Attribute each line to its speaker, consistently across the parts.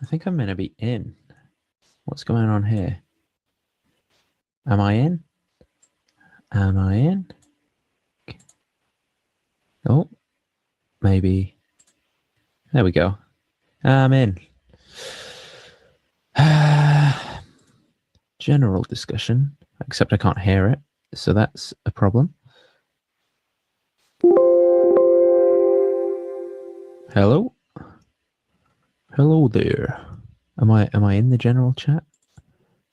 Speaker 1: I think I'm meant to be in. What's going on here? Am I in? Am I in? Oh, maybe. There we go. I'm in. General discussion, except I can't hear it, so that's a problem. Hello? Hello there. Am I in the general chat?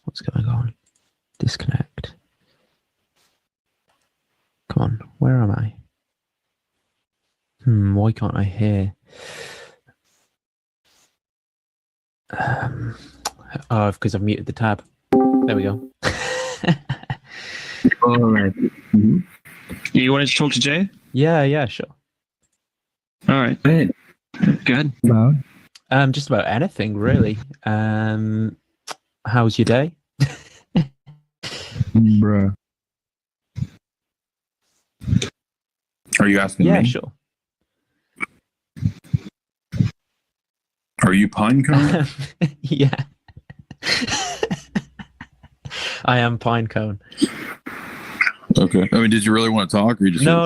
Speaker 1: What's going on? Disconnect. Come on, where am I? Why can't I hear? Oh, because I've muted the tab. There we go.
Speaker 2: All right. Mm-hmm. You wanted to talk to Jay?
Speaker 1: Yeah, sure.
Speaker 2: All right. Go ahead.
Speaker 3: About?
Speaker 1: Just about anything, really. How's your day?
Speaker 3: Bruh.
Speaker 4: Are you asking me?
Speaker 1: Yeah, sure.
Speaker 4: Are you Pinecone?
Speaker 1: Yeah. I am Pinecone.
Speaker 4: Okay. I mean, did you really want to talk, or you just
Speaker 1: No.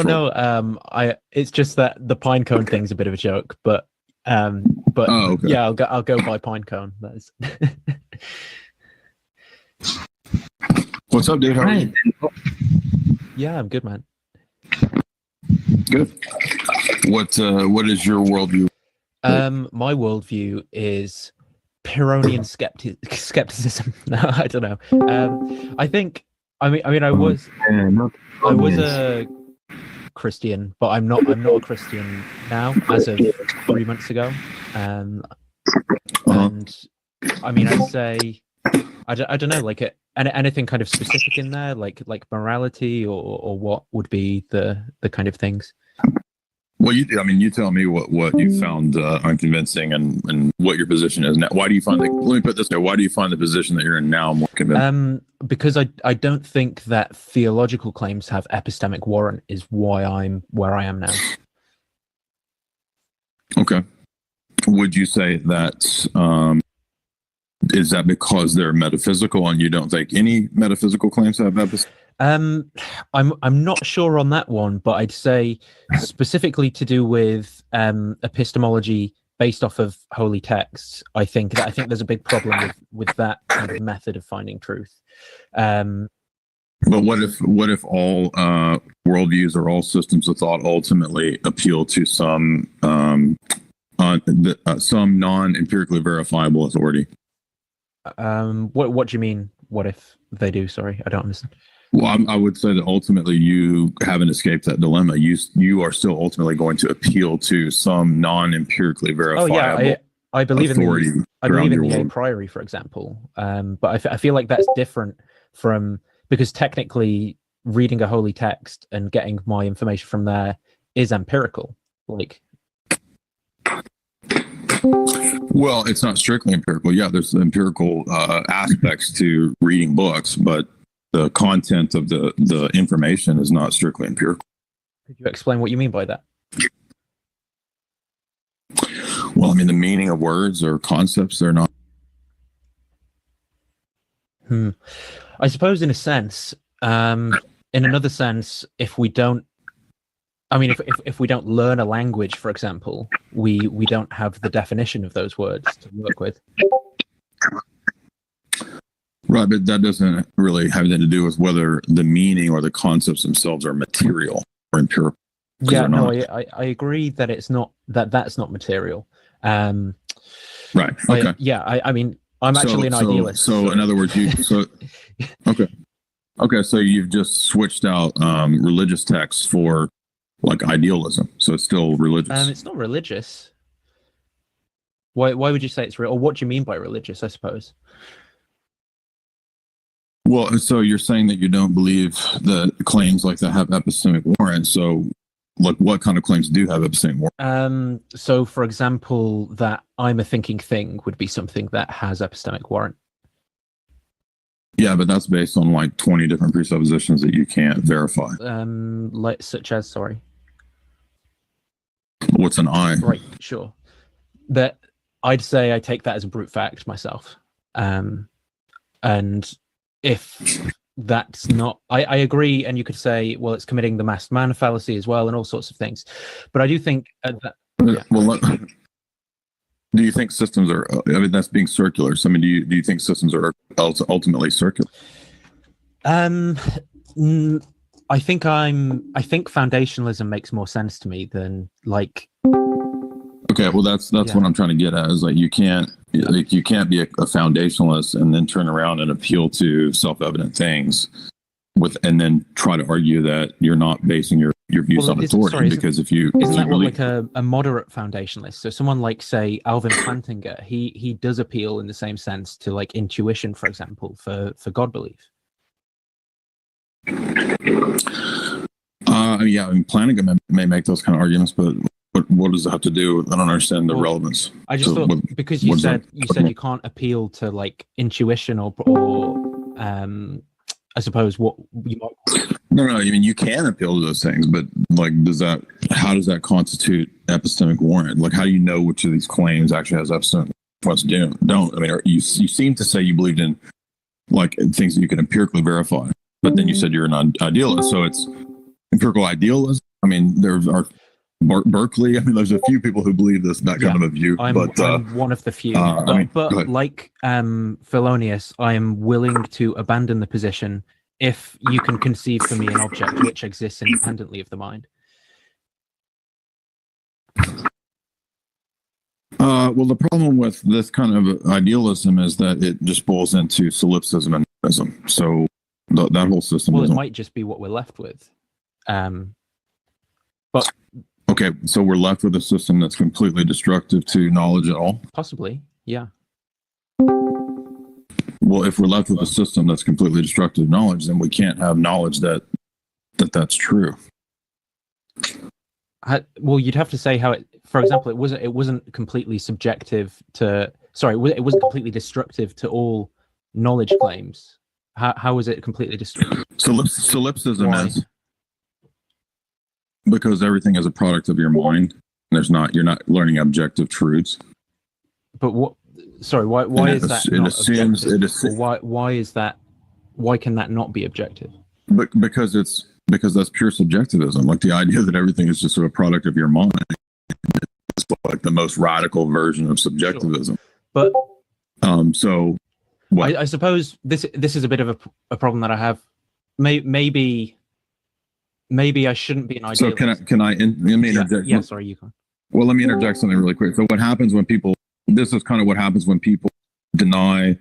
Speaker 1: It's just that the Pinecone thing's a bit of a joke, but
Speaker 4: Oh, okay.
Speaker 1: yeah, I'll go by Pinecone. That's
Speaker 4: What's up, Dave? How are you?
Speaker 1: yeah, I'm good, man.
Speaker 4: Good. What is your worldview?
Speaker 1: My worldview is Pyrrhonian skepticism. No, I don't know. I think. I mean, I was a Christian, but I'm not a Christian now. As of 3 months ago, and I mean, I'd say I don't know, like anything kind of specific in there, like morality or what would be the kind of things.
Speaker 4: Well, you tell me what you found unconvincing and what your position is now. Why do you find let me put this there. Why do you find the position that you're in now more convincing?
Speaker 1: Because I don't think that theological claims have epistemic warrant is why I'm where I am now.
Speaker 4: Okay. Would you say that is that because they're metaphysical and you don't think any metaphysical claims have epistemic?
Speaker 1: I'm not sure on that one, but I'd say specifically to do with epistemology based off of holy texts. I think there's a big problem with that kind of method of finding truth.
Speaker 4: But what if all worldviews or all systems of thought ultimately appeal to some non-empirically verifiable authority?
Speaker 1: What do you mean? What if they do? Sorry, I don't understand.
Speaker 4: Well, I would say that ultimately you haven't escaped that dilemma. You are still ultimately going to appeal to some non-empirically verifiable.
Speaker 1: Oh yeah, I believe in the a
Speaker 4: world.
Speaker 1: priori, for example. But I feel like that's different from, because technically reading a holy text and getting my information from there is empirical. Like,
Speaker 4: well, it's not strictly empirical. Yeah, there's empirical aspects to reading books, but the content of the information is not strictly empirical.
Speaker 1: Could you explain what you mean by that?
Speaker 4: Well, I mean, the meaning of words or concepts, they're not.
Speaker 1: I suppose in a sense, in another sense, if we don't, I mean, if we don't learn a language, for example, we don't have the definition of those words to work with.
Speaker 4: Right, but that doesn't really have anything to do with whether the meaning or the concepts themselves are material or empirical.
Speaker 1: Yeah, no, I agree that it's not that's not material.
Speaker 4: Right. Okay.
Speaker 1: I mean, I'm actually an idealist.
Speaker 4: So in other words, okay. So you've just switched out religious texts for like idealism. So it's still religious.
Speaker 1: It's not religious. Why would you say it's real? Or what do you mean by religious? I suppose.
Speaker 4: Well, so you're saying that you don't believe that claims like that have epistemic warrant. So, like, what kind of claims do have epistemic warrant?
Speaker 1: So, for example, that I'm a thinking thing would be something that has epistemic warrant.
Speaker 4: Yeah, but that's based on like 20 different presuppositions that you can't verify.
Speaker 1: Like such as, sorry.
Speaker 4: What's an I?
Speaker 1: Right, sure. That I'd say I take that as a brute fact myself. And if that's not, I agree, and you could say, well, it's committing the masked man fallacy as well, and all sorts of things. But I do think that. Yeah.
Speaker 4: Well, do you think systems are? I mean, that's being circular. So, I mean, do you think systems are ultimately circular?
Speaker 1: I think foundationalism makes more sense to me than like.
Speaker 4: Okay, well, that's what I'm trying to get at. Is like you can't be a foundationalist and then turn around and appeal to self-evident things and then try to argue that you're not basing your views on authority. Because if you
Speaker 1: isn't that what
Speaker 4: believe,
Speaker 1: like a moderate foundationalist? So someone like, say, Alvin Plantinga, he does appeal in the same sense to like intuition, for example, for God belief.
Speaker 4: Yeah, I mean, Plantinga may make those kind of arguments, but what does it have to do? I don't understand the relevance.
Speaker 1: I just thought because you said you can't appeal to like intuition or I suppose what you might.
Speaker 4: No. I mean, you can appeal to those things, but like, how does that constitute epistemic warrant? Like, how do you know which of these claims actually has epistemic? What's don't? I mean, you seem to say you believed in like things that you can empirically verify, but then you said you're an idealist, so it's empirical idealism. I mean, there are Berkeley. I mean, there's a few people who believe that kind of a view.
Speaker 1: I'm one of the few. But like Philoneus, I am willing to abandon the position if you can conceive for me an object which exists independently of the mind.
Speaker 4: Well, the problem with this kind of idealism is that it just boils into solipsism and nihilism. So that whole system.
Speaker 1: Well, it might just be what we're left with. But
Speaker 4: okay, so we're left with a system that's completely destructive to knowledge at all? Possibly,
Speaker 1: yeah.
Speaker 4: Well, if we're left with a system that's completely destructive to knowledge, then we can't have knowledge that's true.
Speaker 1: Well, you'd have to say how it. For example, it wasn't completely subjective to. Sorry, it wasn't completely destructive to all knowledge claims. How was it completely destructive?
Speaker 4: Solipsism is because everything is a product of your mind. You're not learning objective truths.
Speaker 1: But what? Sorry, why is that? Why is that? Why can that not be objective?
Speaker 4: Because that's pure subjectivism. Like the idea that everything is just sort of a product of your mind. It's like the most radical version of subjectivism.
Speaker 1: Sure. But
Speaker 4: so
Speaker 1: I suppose this is a bit of a problem that I have. Maybe I shouldn't be an idealist.
Speaker 4: So can I let me interject?
Speaker 1: Yeah, sorry, you can.
Speaker 4: Well, let me interject something really quick. So what happens when people? This is kind of what happens when people deny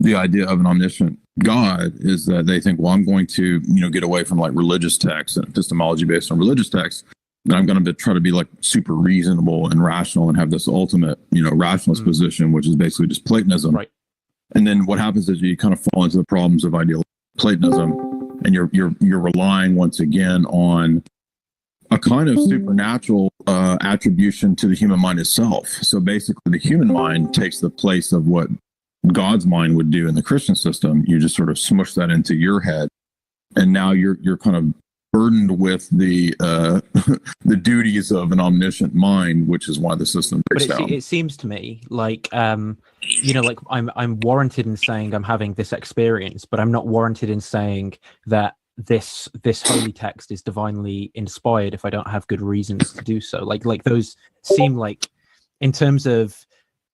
Speaker 4: the idea of an omniscient God, is that they think, well, I'm going to get away from like religious texts and epistemology based on religious texts, and I'm going to try to be like super reasonable and rational and have this ultimate rationalist position, which is basically just Platonism.
Speaker 1: Right.
Speaker 4: And then what happens is you kind of fall into the problems of ideal Platonism, and you're relying once again on a kind of supernatural attribution to the human mind itself. So basically, the human mind takes the place of what God's mind would do in the Christian system. You just sort of smush that into your head, and now you're kind of burdened with the the duties of an omniscient mind, which is why the system breaks down.
Speaker 1: It seems to me like like I'm warranted in saying I'm having this experience, but I'm not warranted in saying that this holy text is divinely inspired if I don't have good reasons to do so. Like those seem like, in terms of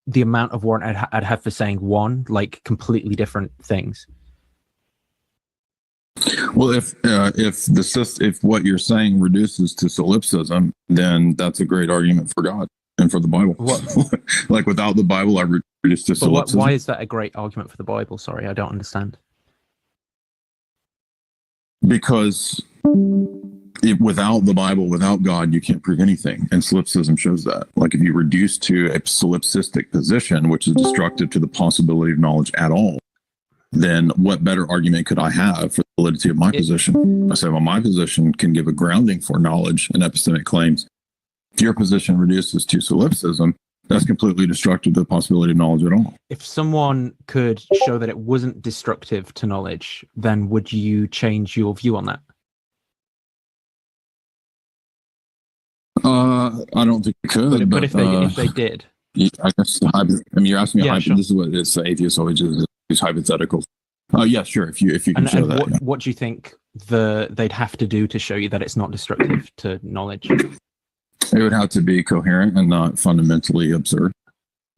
Speaker 1: the amount of warrant I'd have for saying one, like completely different things.
Speaker 4: Well, if what you're saying reduces to solipsism, then that's a great argument for God and for the Bible. Like without the Bible, I reduce to solipsism.
Speaker 1: Why is that a great argument for the Bible? Sorry, I don't understand.
Speaker 4: Because without the Bible, without God, you can't prove anything. And solipsism shows that. Like if you reduce to a solipsistic position, which is destructive to the possibility of knowledge at all, then what better argument could I have for the validity of my position? I say, well, my position can give a grounding for knowledge and epistemic claims. If your position reduces to solipsism, that's completely destructive to the possibility of knowledge at all.
Speaker 1: If someone could show that it wasn't destructive to knowledge, then would you change your view on that?
Speaker 4: I don't think you could.
Speaker 1: But if they did,
Speaker 4: I guess, you're asking me.
Speaker 1: Yeah, sure.
Speaker 4: This is what it's atheist always is hypothetical. Yeah, sure. If you can show that.
Speaker 1: What do you think they'd have to do to show you that it's not destructive to knowledge?
Speaker 4: It would have to be coherent and not fundamentally absurd.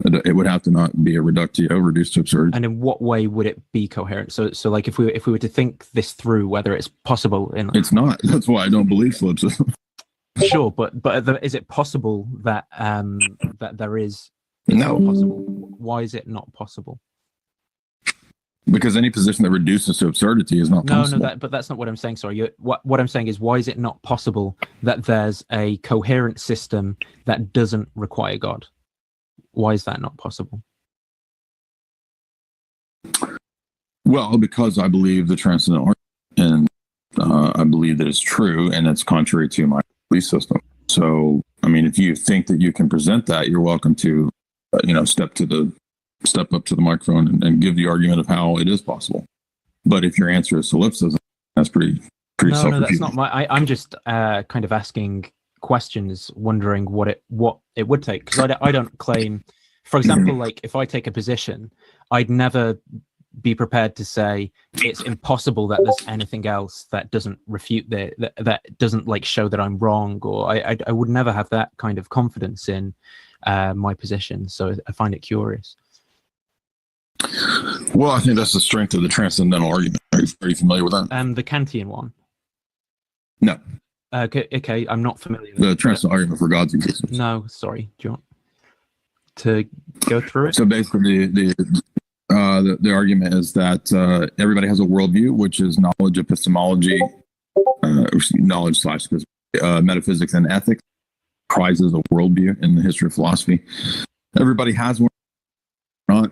Speaker 4: It would have to not be a reductio, reduced to absurd.
Speaker 1: And in what way would it be coherent? So like if we were to think this through, whether it's possible
Speaker 4: it's not. That's why I don't believe solipsism.
Speaker 1: Sure, but is it possible that that there is?
Speaker 4: No.
Speaker 1: Possible. Why is it not possible?
Speaker 4: Because any position that reduces to absurdity is not possible.
Speaker 1: No, but that's not what I'm saying. Sorry, what I'm saying is, why is it not possible that there's a coherent system that doesn't require God? Why is that not possible?
Speaker 4: Well, because I believe the transcendental argument, and I believe that it's true, and it's contrary to my belief system. So, if you think that you can present that, you're welcome to, step up to the microphone and give the argument of how it is possible. But if your answer is solipsism, that's pretty self-refuting.
Speaker 1: No, that's not my. I'm just kind of asking questions, wondering what it would take, because I don't claim. For example, like if I take a position, I'd never be prepared to say it's impossible that there's anything else that doesn't refute that doesn't like show that I'm wrong, or I would never have that kind of confidence in my position. So I find it curious.
Speaker 4: Well, I think that's the strength of the transcendental argument. Are you familiar with that?
Speaker 1: The Kantian one?
Speaker 4: No.
Speaker 1: Okay, I'm not familiar with
Speaker 4: the transcendental argument for God's existence.
Speaker 1: No, sorry. Do you want to go through it?
Speaker 4: So basically, the argument is that everybody has a worldview, which is knowledge, epistemology, knowledge / metaphysics and ethics. Prizes a worldview in the history of philosophy. Everybody has one.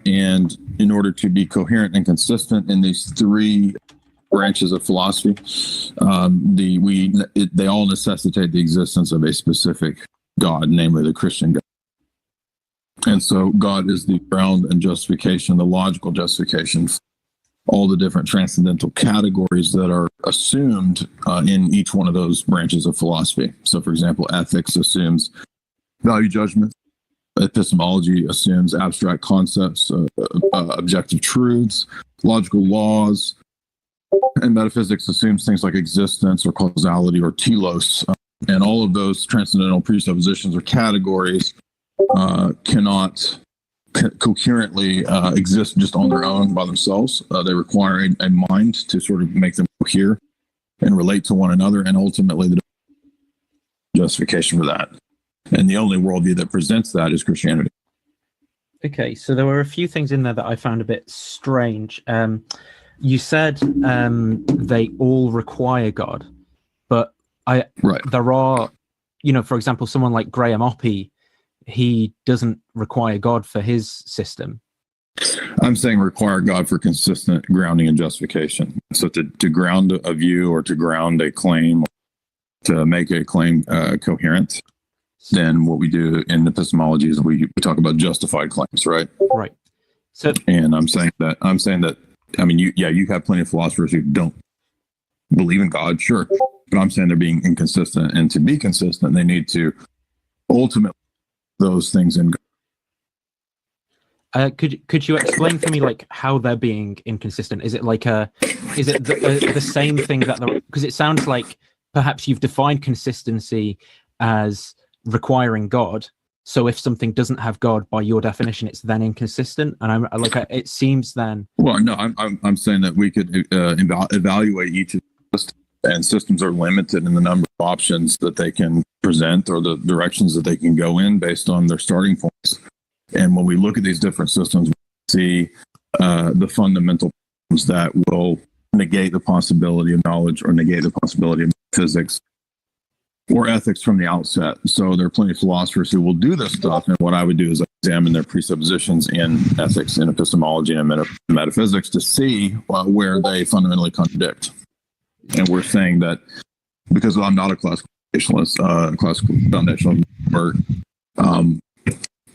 Speaker 4: And in order to be coherent and consistent in these three branches of philosophy, they all necessitate the existence of a specific God, namely the Christian God. And so God is the ground and justification, the logical justification for all the different transcendental categories that are assumed in each one of those branches of philosophy. So, for example, ethics assumes value judgments. Epistemology assumes abstract concepts, objective truths, logical laws, and metaphysics assumes things like existence or causality or telos. And all of those transcendental presuppositions or categories cannot coherently exist just on their own by themselves. They require a mind to sort of make them cohere and relate to one another, and ultimately the justification for that. And the only worldview that presents that is Christianity.
Speaker 1: Okay, so there were a few things in there that I found a bit strange. You said they all require God, but there are, for example, someone like Graham Oppy, he doesn't require God for his system.
Speaker 4: I'm saying require God for consistent grounding and justification. So to ground a view or to ground a claim, to make a claim coherent, then what we do in epistemology is we talk about justified claims, right?
Speaker 1: Right. So,
Speaker 4: and I'm saying that you have plenty of philosophers who don't believe in God, sure, but I'm saying they're being inconsistent, and to be consistent, they need to ultimately those things in God.
Speaker 1: Could you explain for me like how they're being inconsistent? Is it like the same thing that because it sounds like perhaps you've defined consistency as requiring God. So if something doesn't have God by your definition, it's then inconsistent. And it seems then.
Speaker 4: Well, no, I'm saying that we could evaluate each of the systems, and systems are limited in the number of options that they can present or the directions that they can go in based on their starting points. And when we look at these different systems, we see the fundamental problems that will negate the possibility of knowledge or negate the possibility of physics or ethics from the outset. So there are plenty of philosophers who will do this stuff. And what I would do is examine their presuppositions in ethics, in epistemology, and metaphysics to see where they fundamentally contradict. And we're saying that because I'm not a classical foundationalist,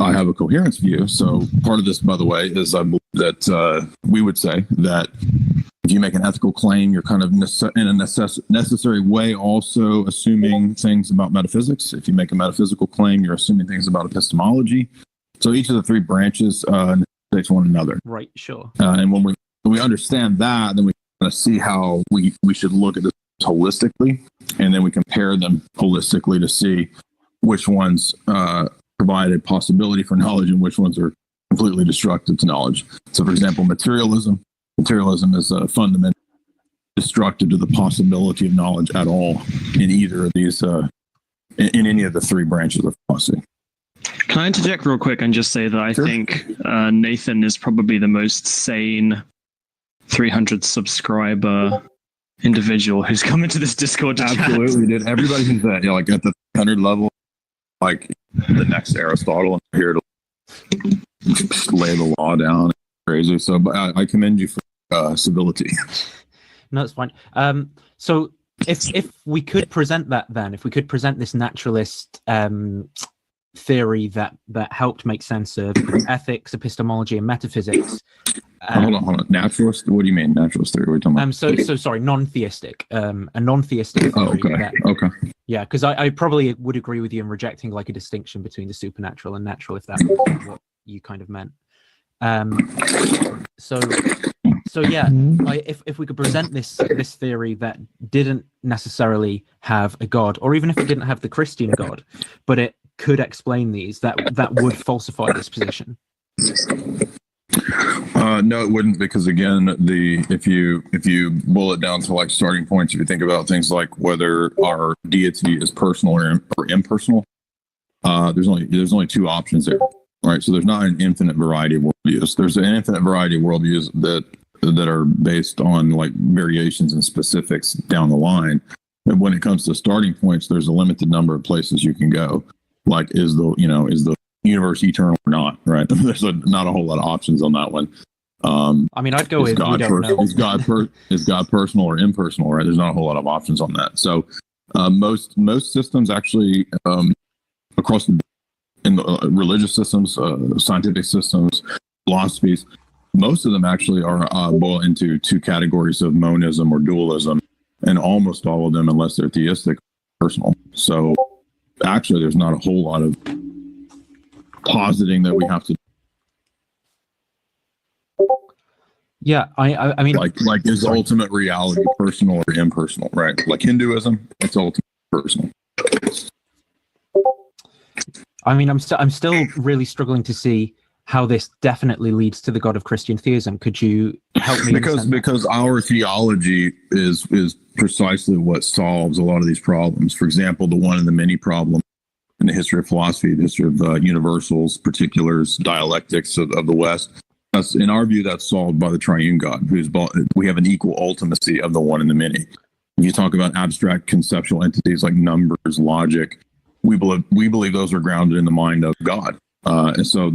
Speaker 4: I have a coherence view. So part of this, by the way, is I believe that we would say that if you make an ethical claim, you're kind of in a necessary way also assuming things about metaphysics. If you make a metaphysical claim, you're assuming things about epistemology. So each of the three branches necessitates one another.
Speaker 1: Right. Sure.
Speaker 4: And when we understand that, then we kind of see how we should look at this holistically, and then we compare them holistically to see which ones provide a possibility for knowledge and which ones are completely destructive to knowledge. So, for example, materialism is fundamentally destructive to the possibility of knowledge at all in either of these, in any of the three branches of philosophy.
Speaker 2: Can I interject real quick and just say that I think Nathan is probably the most sane 300 subscriber individual who's come into this Discord to
Speaker 4: Absolutely, dude. Everybody who's at like at the 100 level, like the next Aristotle, and here to lay the law down. Crazy. So, but I commend you for civility.
Speaker 1: No, it's fine. So if we could present that, then if we could present this naturalist theory that helped make sense of ethics, epistemology, and metaphysics.
Speaker 4: Hold on. Naturalist? What do you mean, naturalist theory? What are you talking about?
Speaker 1: So sorry, non-theistic. A non-theistic theory.
Speaker 4: Oh, okay. Okay.
Speaker 1: Yeah, because I probably would agree with you in rejecting like a distinction between the supernatural and natural, if that's what you kind of meant. So yeah, if we could present this theory that didn't necessarily have a god, or even if it didn't have the Christian God, but it could explain these, that would falsify this position.
Speaker 4: No, it wouldn't, because again, if you boil it down to like starting points, if you think about things like whether our deity is personal or impersonal, there's only two options there, right? So there's not an infinite variety of worldviews. There's an infinite variety of worldviews that are based on like variations and specifics down the line. And when it comes to starting points, there's a limited number of places you can go. Like, is the universe eternal or not? Right? There's not a whole lot of options on that one.
Speaker 1: I mean, I'd go with we don't know.
Speaker 4: Is God personal or impersonal? Right? There's not a whole lot of options on that. So most systems actually across in the religious systems, scientific systems, philosophies, most of them actually are boil into two categories of monism or dualism, and almost all of them, unless they're theistic, personal. So actually, there's not a whole lot of positing that we have to.
Speaker 1: Yeah, I mean,
Speaker 4: like is ultimate reality personal or impersonal, right? Like Hinduism, it's ultimate personal.
Speaker 1: I mean, I'm still really struggling to see how this definitely leads to the God of Christian theism. Could you help me?
Speaker 4: Because our theology is precisely what solves a lot of these problems. For example, the one and the many problem in the history of philosophy, the history of universals, particulars, dialectics of the West. That's, in our view, that's solved by the triune God, we have an equal ultimacy of the one and the many. If you talk about abstract conceptual entities like numbers, logic, we believe those are grounded in the mind of God. And so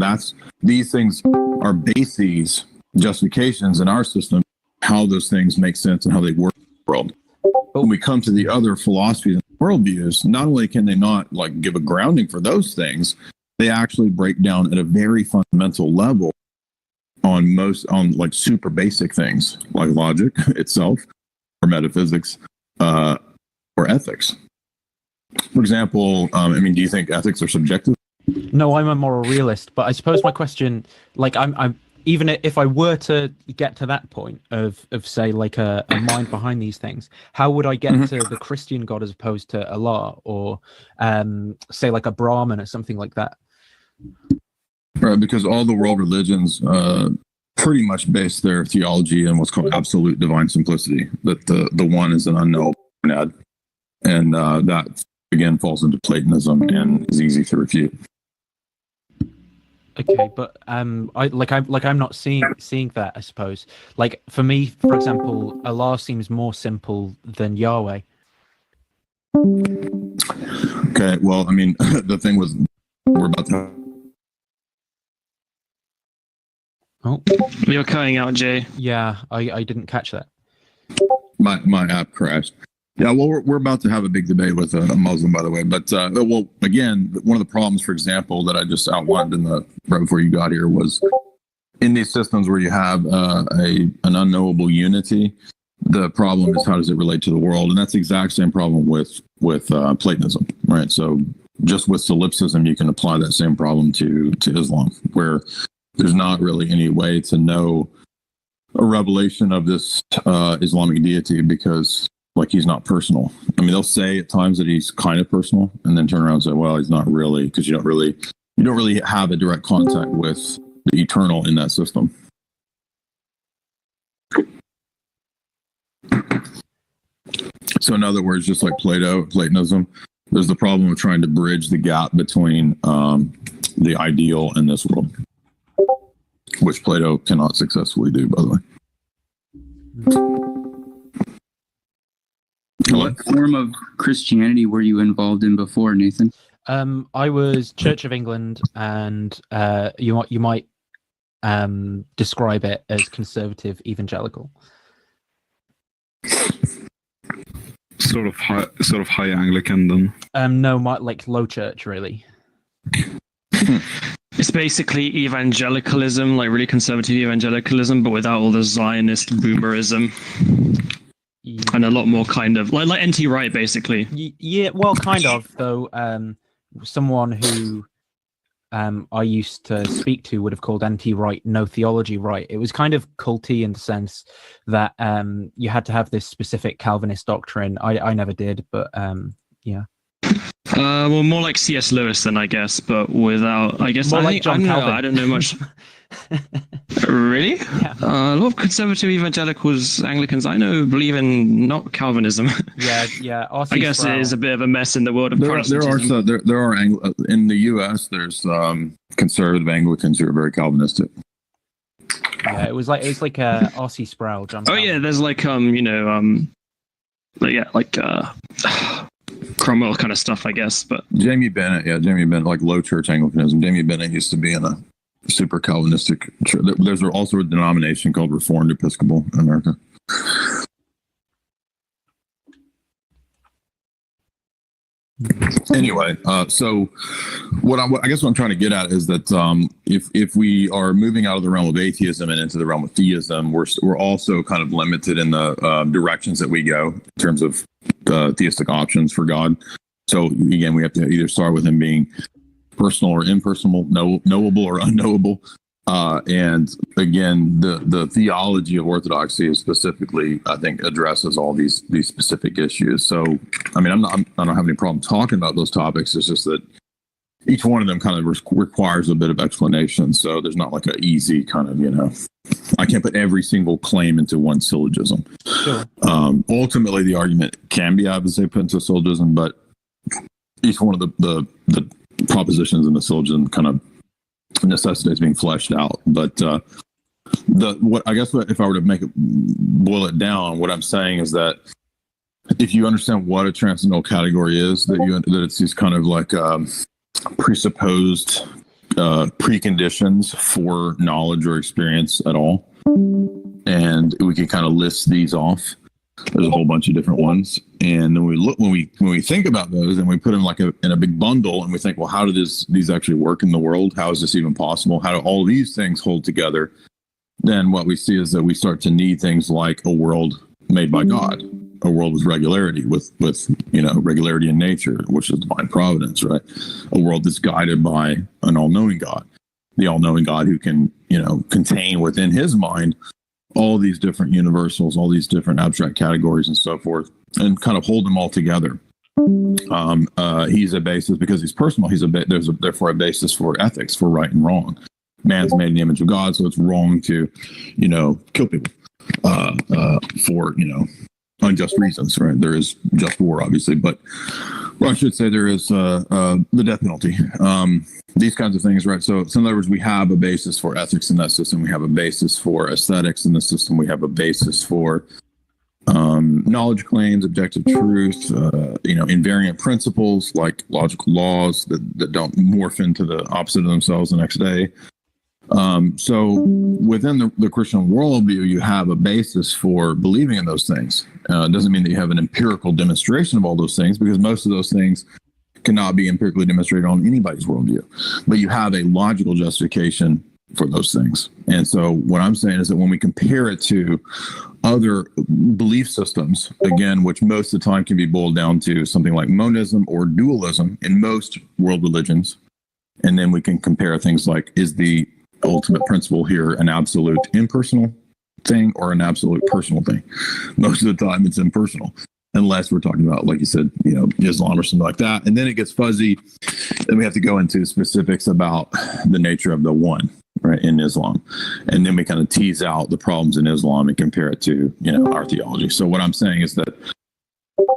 Speaker 4: these things are bases, justifications in our system, how those things make sense and how they work in the world. But when we come to the other philosophies and worldviews, not only can they not like give a grounding for those things, they actually break down at a very fundamental level on like super basic things like logic itself, or metaphysics, or ethics. For example, do you think ethics are subjective?
Speaker 1: No, I'm a moral realist, but I suppose my question, like, I'm even if I were to get to that point of say like a mind behind these things, how would I get to the Christian God as opposed to Allah, or say like a Brahmin or something like that?
Speaker 4: Right, because all the world religions pretty much base their theology in what's called absolute divine simplicity, that the one is an unknowable monad, and that again falls into Platonism and is easy to refute.
Speaker 1: Okay, but I'm not seeing that, I suppose. Like for me, for example, Allah seems more simple than Yahweh.
Speaker 4: Okay, well, I mean, the thing was, we're about to.
Speaker 1: Oh,
Speaker 2: you're cutting out, Jay.
Speaker 1: Yeah, I didn't catch that.
Speaker 4: My app crashed. Yeah, well, we're about to have a big debate with a Muslim, by the way. But well, again, one of the problems, for example, that I just outlined right before you got here was in these systems where you have an unknowable unity. The problem is how does it relate to the world, and that's the exact same problem with Platonism, right? So just with solipsism, you can apply that same problem to Islam, where there's not really any way to know a revelation of this Islamic deity because, like, he's not personal. I mean, they'll say at times that he's kind of personal, and then turn around and say, "Well, he's not really," because you don't really have a direct contact with the eternal in that system. So, in other words, just like Platonism, there's the problem of trying to bridge the gap between the ideal and this world, which Plato cannot successfully do, by the way.
Speaker 3: What form of Christianity were you involved in before, Nathan?
Speaker 1: I was Church of England, and you might describe it as conservative evangelical.
Speaker 5: Sort of high Anglican then.
Speaker 1: No, like low church, really.
Speaker 2: It's basically evangelicalism, like really conservative evangelicalism, but without all the Zionist boomerism. And a lot more kind of like NT Wright, basically.
Speaker 1: Yeah, well, kind of, though. Someone who I used to speak to would have called NT Wright no theology right. It was kind of culty in the sense that you had to have this specific Calvinist doctrine. I never did, but yeah.
Speaker 2: Well, more like C.S. Lewis then, I guess, but without, I guess,
Speaker 1: More like John Calvin.
Speaker 2: I don't know much. Really?
Speaker 1: Yeah.
Speaker 2: A lot of conservative evangelicals, Anglicans, I know, believe in not Calvinism.
Speaker 1: Yeah.
Speaker 2: I guess it is a bit of a mess in the world of
Speaker 4: There
Speaker 2: Protestantism.
Speaker 4: are in the U.S. There's conservative Anglicans who are very Calvinistic.
Speaker 1: Yeah, it was like R.C. Sproul, John.
Speaker 2: Oh
Speaker 1: Calvin.
Speaker 2: yeah, there's like Cromwell kind of stuff, I guess. But
Speaker 4: Jamie Bennett, like low church Anglicanism. Jamie Bennett used to be in a super Calvinistic church. There's also a denomination called Reformed Episcopal in America. Anyway, so I guess what I'm trying to get at is that if we are moving out of the realm of atheism and into the realm of theism, we're also kind of limited in the directions that we go in terms of theistic options for God. So again, we have to either start with him being personal or impersonal, knowable or unknowable. And again, the theology of orthodoxy is specifically, I think, addresses all these specific issues. So, I mean, I don't have any problem talking about those topics. It's just that each one of them kind of requires a bit of explanation. So there's not like an easy kind of, I can't put every single claim into one syllogism.
Speaker 1: Sure.
Speaker 4: Ultimately, the argument can be, I would say, put into a syllogism, but each one of the propositions in the syllogism kind of necessitates being fleshed out. But if I were to boil it down, what I'm saying is that if you understand what a transcendental category is, that it's these kind of like presupposed preconditions for knowledge or experience at all, and we can kind of list these off. There's a whole bunch of different ones, and then when we think about those, and we put them in a big bundle, and we think, well, how do these actually work in the world? How is this even possible? How do all these things hold together? Then what we see is that we start to need things like a world made by God, a world with regularity, with regularity in nature, which is divine providence, right? A world that's guided by an all-knowing God, the all-knowing God who can contain within his mind all these different universals, all these different abstract categories and so forth, and kind of hold them all together. He's a basis because he's personal. There's therefore a basis for ethics, for right and wrong. Man's made in the image of God, so it's wrong to, kill people for unjust reasons, right? There is just war, obviously, but I should say there is the death penalty. These kinds of things, right? So in other words, we have a basis for ethics in that system. We have a basis for aesthetics in the system. We have a basis for knowledge claims, objective truth, invariant principles like logical laws that don't morph into the opposite of themselves the next day. So within the Christian worldview, you have a basis for believing in those things. It doesn't mean that you have an empirical demonstration of all those things, because most of those things cannot be empirically demonstrated on anybody's worldview. But you have a logical justification for those things. And so what I'm saying is that when we compare it to other belief systems, again, which most of the time can be boiled down to something like monism or dualism in most world religions, and then we can compare things like, is the ultimate principle here an absolute impersonal thing or an absolute personal thing? Most of the time it's impersonal, unless we're talking about, like you said, Islam or something like that. And then it gets fuzzy. Then we have to go into specifics about the nature of the one, right, in Islam. And then we kind of tease out the problems in Islam and compare it to, our theology. So what I'm saying is that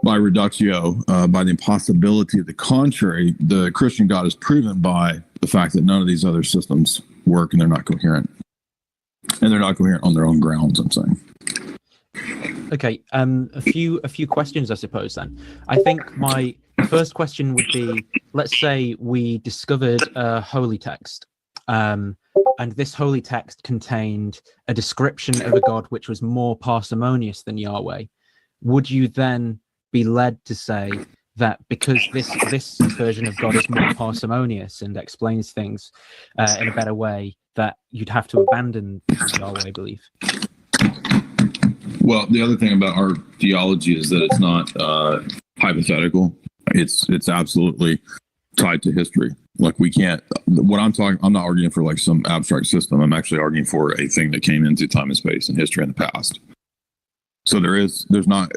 Speaker 4: by reductio, by the impossibility of the contrary, the Christian God is proven by the fact that none of these other systems work and they're not coherent. And they're not coherent on their own grounds, I'm saying.
Speaker 1: Okay, a few questions, I suppose, then. I think my first question would be, let's say we discovered a holy text, and this holy text contained a description of a God which was more parsimonious than Yahweh. Would you then be led to say that because this version of God is more parsimonious and explains things in a better way, that you'd have to abandon Yahweh belief?
Speaker 4: Well, the other thing about our theology is that it's not hypothetical. It's absolutely tied to history. Like we can't, I'm not arguing for like some abstract system. I'm actually arguing for a thing that came into time and space and history in the past. So there's not,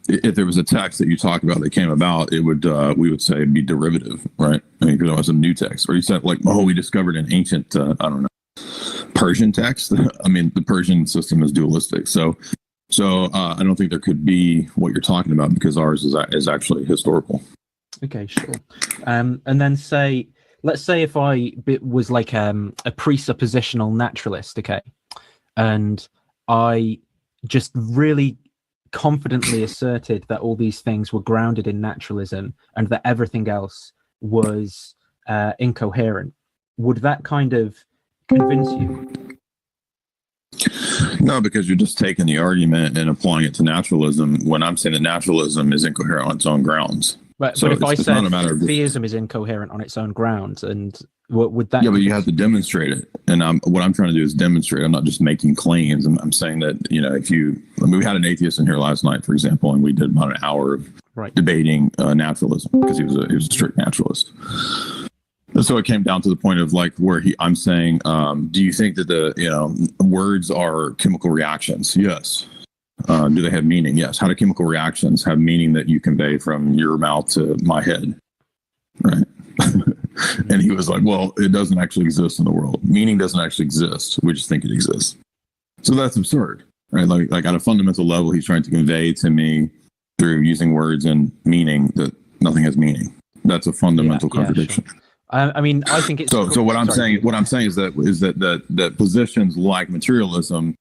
Speaker 4: if there was a text that you talk about that came about, it would, we would say it'd be derivative, right? I mean, because there was some new text, or you said like, we discovered an ancient, I don't know, Persian text. I mean, the Persian system is dualistic. So I don't think there could be what you're talking about, because ours is actually historical.
Speaker 1: Okay, sure. And then let's say if I was like a presuppositional naturalist, okay, and I just really confidently asserted that all these things were grounded in naturalism and that everything else was incoherent, would that kind of convince you?
Speaker 4: No, because you're just taking the argument and applying it to naturalism, when I'm saying that naturalism is incoherent on its own grounds.
Speaker 1: Right,
Speaker 4: so
Speaker 1: but if I said
Speaker 4: of
Speaker 1: theism is incoherent on its own grounds, and what would that?
Speaker 4: Yeah, but you have to demonstrate it, and what I'm trying to do is demonstrate. I'm not just making claims. I'm saying that we had an atheist in here last night, for example, and we did about an hour of debating naturalism, because he was a strict naturalist. And so it came down to the point of like where I'm saying, do you think that the words are chemical reactions? Yes. Do they have meaning? Yes. How do chemical reactions have meaning that you convey from your mouth to my head? Right. And he was like, well, it doesn't actually exist in the world. Meaning doesn't actually exist. We just think it exists. So that's absurd, right? Like at a fundamental level, he's trying to convey to me through using words and meaning that nothing has meaning. That's a fundamental contradiction.
Speaker 1: Sure. I mean, I think it's
Speaker 4: so. What I'm saying is that positions like materialism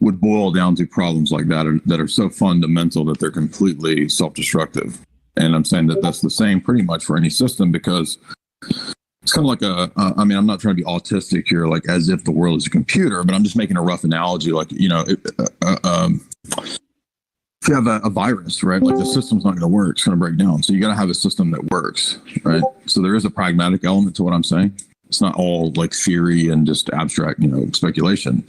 Speaker 4: would boil down to problems like that are so fundamental that they're completely self-destructive. And I'm saying that that's the same pretty much for any system, because it's kind of like I'm not trying to be autistic here, like as if the world is a computer, but I'm just making a rough analogy. Like, if you have a virus, right, like the system's not going to work, it's going to break down. So you got to have a system that works, right? So there is a pragmatic element to what I'm saying. It's not all like theory and just abstract, speculation.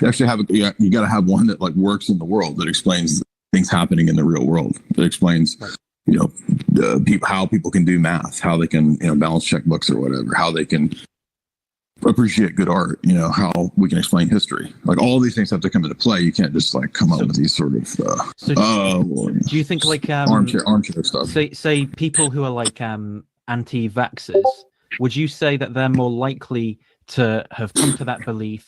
Speaker 4: You actually have you got to have one that like works in the world, that explains things happening in the real world. That explains, how people can do math, how they can, balance checkbooks or whatever, how they can appreciate good art, how we can explain history. Like all these things have to come into play. You can't just like come up with these sort of
Speaker 1: do you think like
Speaker 4: armchair stuff?
Speaker 1: Say people who are like anti-vaxxers, would you say that they're more likely to have come to that belief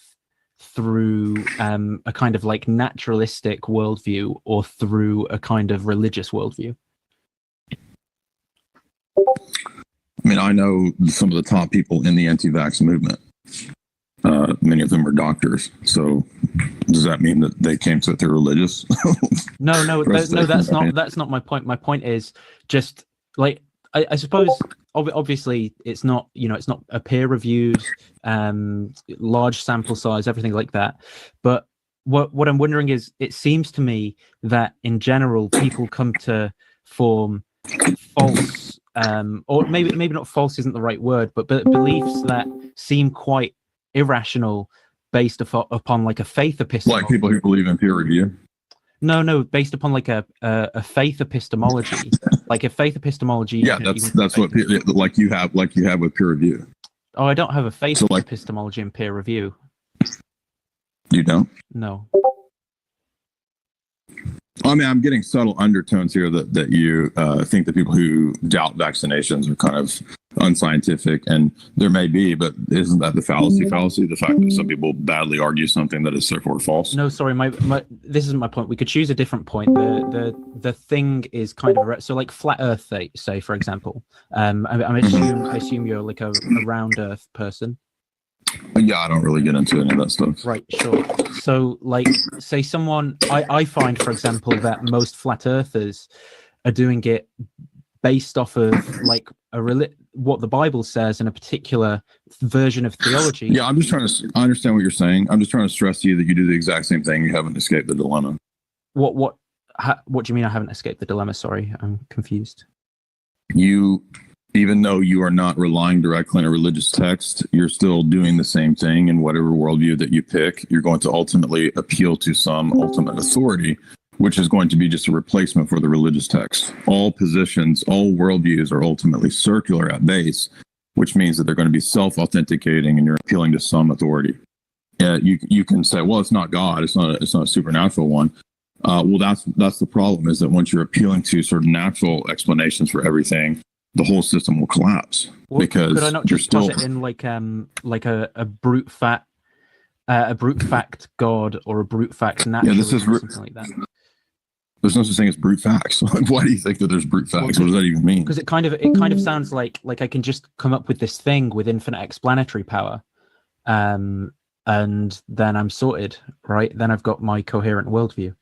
Speaker 1: through a kind of like naturalistic worldview or through a kind of religious worldview?
Speaker 4: I mean, I know some of the top people in the anti-vax movement. Many of them are doctors. So does that mean that they came to it through religious?
Speaker 1: No, that's not my point. My point is just like, I suppose obviously it's not, it's not a peer-reviewed, large sample size, everything like that. But what I'm wondering is, it seems to me that in general, people come to form false, or maybe not false isn't the right word, but beliefs that seem quite irrational based upon like a faith epistemology.
Speaker 4: Like people who believe in peer review.
Speaker 1: No, based upon like a faith epistemology, like a faith epistemology.
Speaker 4: Yeah, that's what like you have with peer review.
Speaker 1: Oh, I don't have a faith
Speaker 4: So, like-
Speaker 1: epistemology in peer review.
Speaker 4: You don't?
Speaker 1: No.
Speaker 4: I mean, I'm getting subtle undertones here that you think that people who doubt vaccinations are kind of unscientific, and there may be, but isn't that the fallacy? The fact that some people badly argue something that is therefore false.
Speaker 1: No, sorry, my this isn't my point. We could choose a different point. The thing is kind of so like flat Earth, say for example. I assume you're like a round Earth person.
Speaker 4: Yeah, I don't really get into any of that stuff.
Speaker 1: Right, sure. So, like, say someone, I find, for example, that most flat earthers are doing it based off of like what the Bible says in a particular version of theology.
Speaker 4: Yeah, I understand what you're saying. I'm just trying to stress to you that you do the exact same thing. You haven't escaped the dilemma.
Speaker 1: What do you mean I haven't escaped the dilemma? Sorry, I'm confused. Even though you are not relying directly on a religious text, you're still doing the same thing in whatever worldview that you pick. You're going to ultimately appeal to some ultimate authority, which is going to be just a replacement for the religious text. All positions, all worldviews are ultimately circular at base, which means that they're going to be self-authenticating and you're appealing to some authority. You can say, well, it's not God, it's not a supernatural one. Well, that's the problem, is that once you're appealing to sort of natural explanations for everything, the whole system will collapse. Well, because could I not just posit in like a brute fact God or a brute fact natural?
Speaker 4: Yeah, something like that. There's no such thing as brute facts. Why do you think that there's brute facts? What does that even mean?
Speaker 1: Because it kind of sounds like I can just come up with this thing with infinite explanatory power, and then I'm sorted, right? Then I've got my coherent worldview.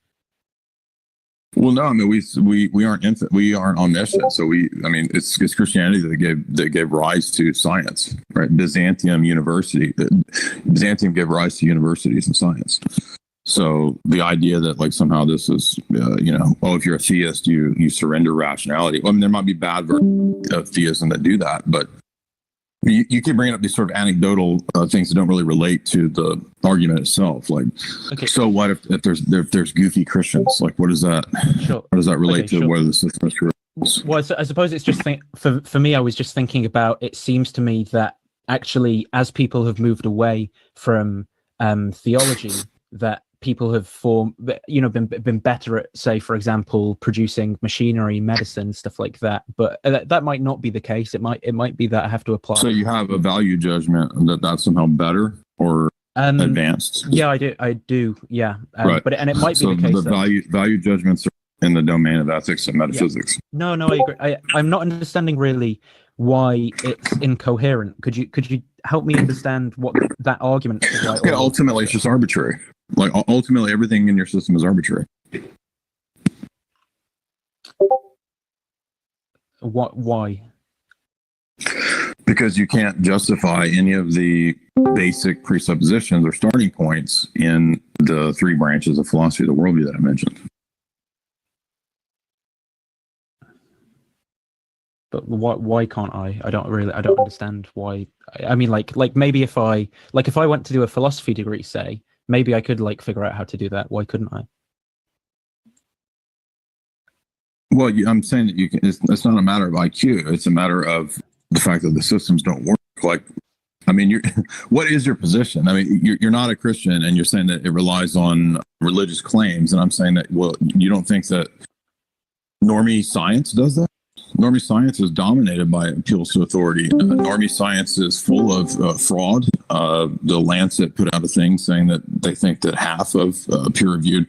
Speaker 4: Well, no, I mean we aren't omniscient. So it's Christianity that gave rise to science, right? Byzantium gave rise to universities and science. So the idea that like somehow this is if you're a theist you surrender rationality. Well, I mean, there might be bad versions of theism that do that, but you keep bringing up these sort of anecdotal things that don't really relate to the argument itself. Like, okay. So what if there's goofy Christians? Like, what does that? Sure. How does that relate to whether the system is true?
Speaker 1: Well, I suppose it's just for me. I was just thinking about. It seems to me that actually, as people have moved away from theology, that people have been better at, say, for example, producing machinery, medicine, stuff like that. But that might not be the case. It might be that I have to apply.
Speaker 4: So you have a value judgment that's somehow better or advanced.
Speaker 1: Yeah, I do. Yeah,
Speaker 4: right.
Speaker 1: But it might be the case.
Speaker 4: The value judgments are in the domain of ethics and metaphysics.
Speaker 1: Yeah. No, I agree. I'm not understanding really why it's incoherent. Could you help me understand what that argument is like?
Speaker 4: Yeah, ultimately it's just arbitrary. Like ultimately everything in your system is arbitrary.
Speaker 1: Why?
Speaker 4: Because you can't justify any of the basic presuppositions or starting points in the three branches of philosophy of the worldview that I mentioned.
Speaker 1: But why can't I? I don't understand why. I mean, like maybe if I went to do a philosophy degree, say, maybe I could like figure out how to do that. Why couldn't I?
Speaker 4: Well, I'm saying that you can. It's not a matter of IQ. It's a matter of the fact that the systems don't work. Like, I mean, what is your position? I mean, you're not a Christian, and you're saying that it relies on religious claims, and I'm saying that, well, you don't think that normie science does that? Normie science is dominated by appeals to authority. Normie science is full of fraud. The Lancet put out a thing saying that they think that half of peer-reviewed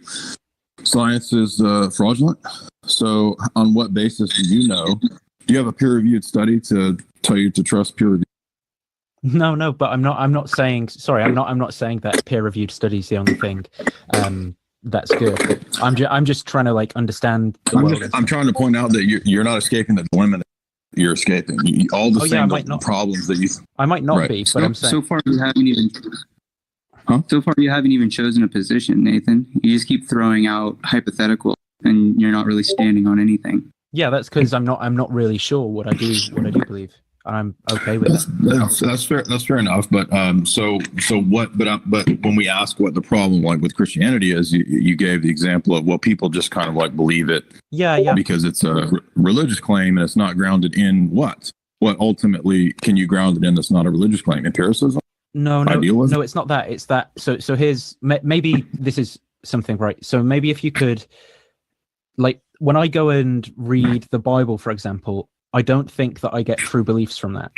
Speaker 4: science is fraudulent. So on what basis do you know? Do you have a peer-reviewed study to tell you to trust peer review?
Speaker 1: No, but I'm not saying, sorry, I'm not saying that peer-reviewed study is the only thing that's good. I'm just trying to like understand the world.
Speaker 4: I'm trying to point out that you're not escaping the dilemma that you're escaping. All the same problems that you.
Speaker 1: I might not be, but I'm saying
Speaker 3: so far you haven't even. Huh? So far you haven't even chosen a position, Nathan. You just keep throwing out hypothetical, and you're not really standing on anything.
Speaker 1: Yeah, that's because I'm not really sure what I do believe. and I'm okay with it.
Speaker 4: That's fair. That's fair enough. But so what? But when we ask what the problem like with Christianity is, you gave the example of well, people just kind of like believe it.
Speaker 1: Yeah.
Speaker 4: Because it's a religious claim and it's not grounded in what? What ultimately can you ground it in? That's not a religious claim. Empiricism.
Speaker 1: No,
Speaker 4: Idealism?
Speaker 1: no, it's not that. It's that. So here's maybe this is something, right? So maybe if you could, like, when I go and read the Bible, for example, I don't think that I get true beliefs from that.